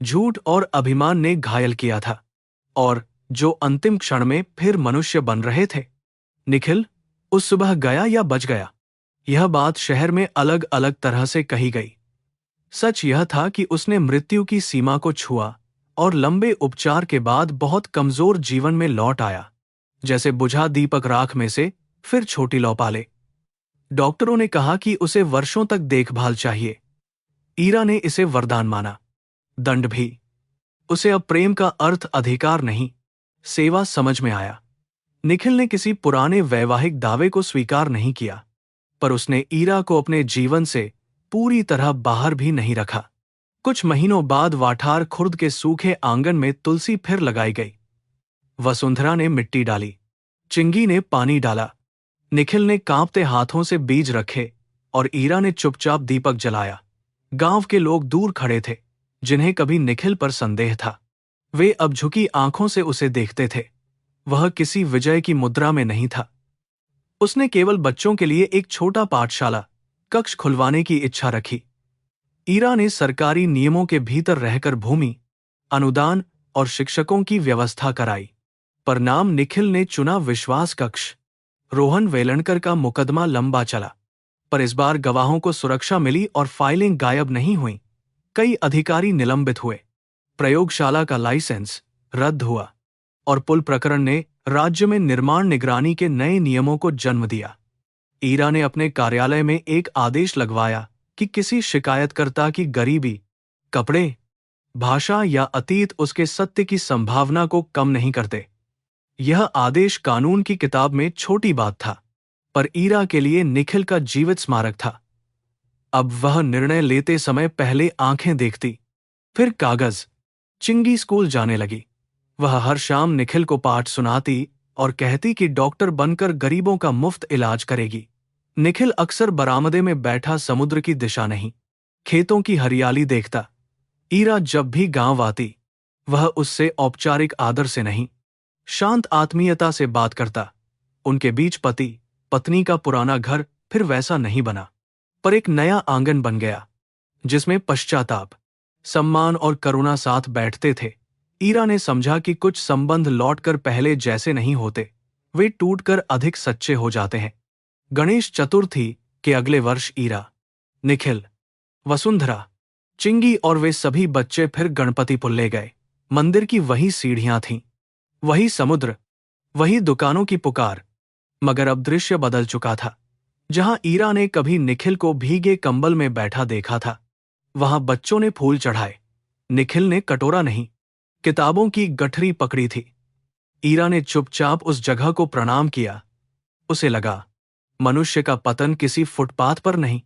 झूठ और अभिमान ने घायल किया था, और जो अंतिम क्षण में फिर मनुष्य बन रहे थे। निखिल उस सुबह गया या बच गया, यह बात शहर में अलग अलग तरह से कही गई। सच यह था कि उसने मृत्यु की सीमा को छुआ और लंबे उपचार के बाद बहुत कमजोर जीवन में लौट आया। जैसे बुझा दीपक राख में से फिर छोटी लौ पाले। डॉक्टरों ने कहा कि उसे वर्षों तक देखभाल चाहिए। ईरा ने इसे वरदान माना, दंड भी। उसे अब प्रेम का अर्थ अधिकार नहीं, सेवा समझ में आया। निखिल ने किसी पुराने वैवाहिक दावे को स्वीकार नहीं किया, पर उसने ईरा को अपने जीवन से पूरी तरह बाहर भी नहीं रखा। कुछ महीनों बाद वाठार खुर्द के सूखे आंगन में तुलसी फिर लगाई गई। वसुंधरा ने मिट्टी डाली, चिंगी ने पानी डाला, निखिल ने कांपते हाथों से बीज रखे और ईरा ने चुपचाप दीपक जलाया। गांव के लोग दूर खड़े थे, जिन्हें कभी निखिल पर संदेह था। वे अब झुकी आंखों से उसे देखते थे। वह किसी विजय की मुद्रा में नहीं था। उसने केवल बच्चों के लिए एक छोटा पाठशाला कक्ष खुलवाने की इच्छा रखी। ईरा ने सरकारी नियमों के भीतर रहकर भूमि, अनुदान और शिक्षकों की व्यवस्था कराई, पर नाम निखिल ने चुना विश्वास कक्ष। रोहन वेलणकर का मुकदमा लंबा चला, पर इस बार गवाहों को सुरक्षा मिली और फाइलें गायब नहीं हुईं। कई अधिकारी निलंबित हुए, प्रयोगशाला का लाइसेंस रद्द हुआ और पुल प्रकरण ने राज्य में निर्माण निगरानी के नए नियमों को जन्म दिया। ईरा ने अपने कार्यालय में एक आदेश लगवाया कि किसी शिकायतकर्ता की गरीबी, कपड़े, भाषा या अतीत उसके सत्य की संभावना को कम नहीं करते। यह आदेश कानून की किताब में छोटी बात था, पर ईरा के लिए निखिल का जीवित स्मारक था। अब वह निर्णय लेते समय पहले आंखें देखती, फिर कागज। चिंगी स्कूल जाने लगी। वह हर शाम निखिल को पाठ सुनाती और कहती कि डॉक्टर बनकर गरीबों का मुफ्त इलाज करेगी। निखिल अक्सर बरामदे में बैठा समुद्र की दिशा नहीं, खेतों की हरियाली देखता। ईरा जब भी गांव आती, वह उससे औपचारिक आदर से नहीं, शांत आत्मीयता से बात करता। उनके बीच पति पत्नी का पुराना घर फिर वैसा नहीं बना, पर एक नया आंगन बन गया, जिसमें पश्चाताप, सम्मान और करुणा साथ बैठते थे। ईरा ने समझा कि कुछ संबंध लौटकर पहले जैसे नहीं होते, वे टूटकर अधिक सच्चे हो जाते हैं। गणेश चतुर्थी के अगले वर्ष ईरा, निखिल, वसुंधरा, चिंगी और वे सभी बच्चे फिर गणपतिपुर ले गए। मंदिर की वही सीढ़ियां थीं, वही समुद्र, वही दुकानों की पुकार, मगर अब दृश्य बदल चुका था। जहां ईरा ने कभी निखिल को भीगे कंबल में बैठा देखा था, वहां बच्चों ने फूल चढ़ाए, निखिल ने कटोरा नहीं, किताबों की गठरी पकड़ी थी। ईरा ने चुपचाप उस जगह को प्रणाम किया। उसे लगा, मनुष्य का पतन किसी फुटपाथ पर नहीं,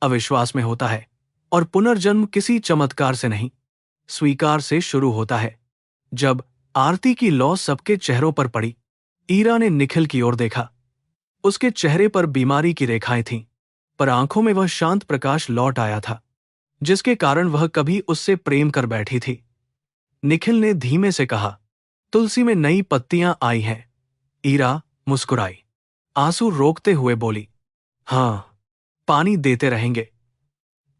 अविश्वास में होता है, और पुनर्जन्म किसी चमत्कार से नहीं, स्वीकार से शुरू होता है। जब आरती की लौ सबके चेहरों पर पड़ी, ईरा ने निखिल की ओर देखा। उसके चेहरे पर बीमारी की रेखाएं थीं, पर आंखों में वह शांत प्रकाश लौट आया था, जिसके कारण वह कभी उससे प्रेम कर बैठी थी। निखिल ने धीमे से कहा, तुलसी में नई पत्तियां आई हैं। ईरा मुस्कुराई, आंसू रोकते हुए बोली, हाँ, पानी देते रहेंगे।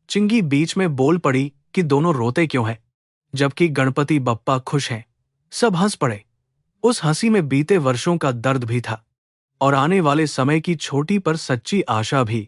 चिंगी बीच में बोल पड़ी कि दोनों रोते क्यों हैं, जबकि गणपति बप्पा खुश हैं। सब हंस पड़े। उस हंसी में बीते वर्षों का दर्द भी था, और आने वाले समय की छोटी पर सच्ची आशा भी।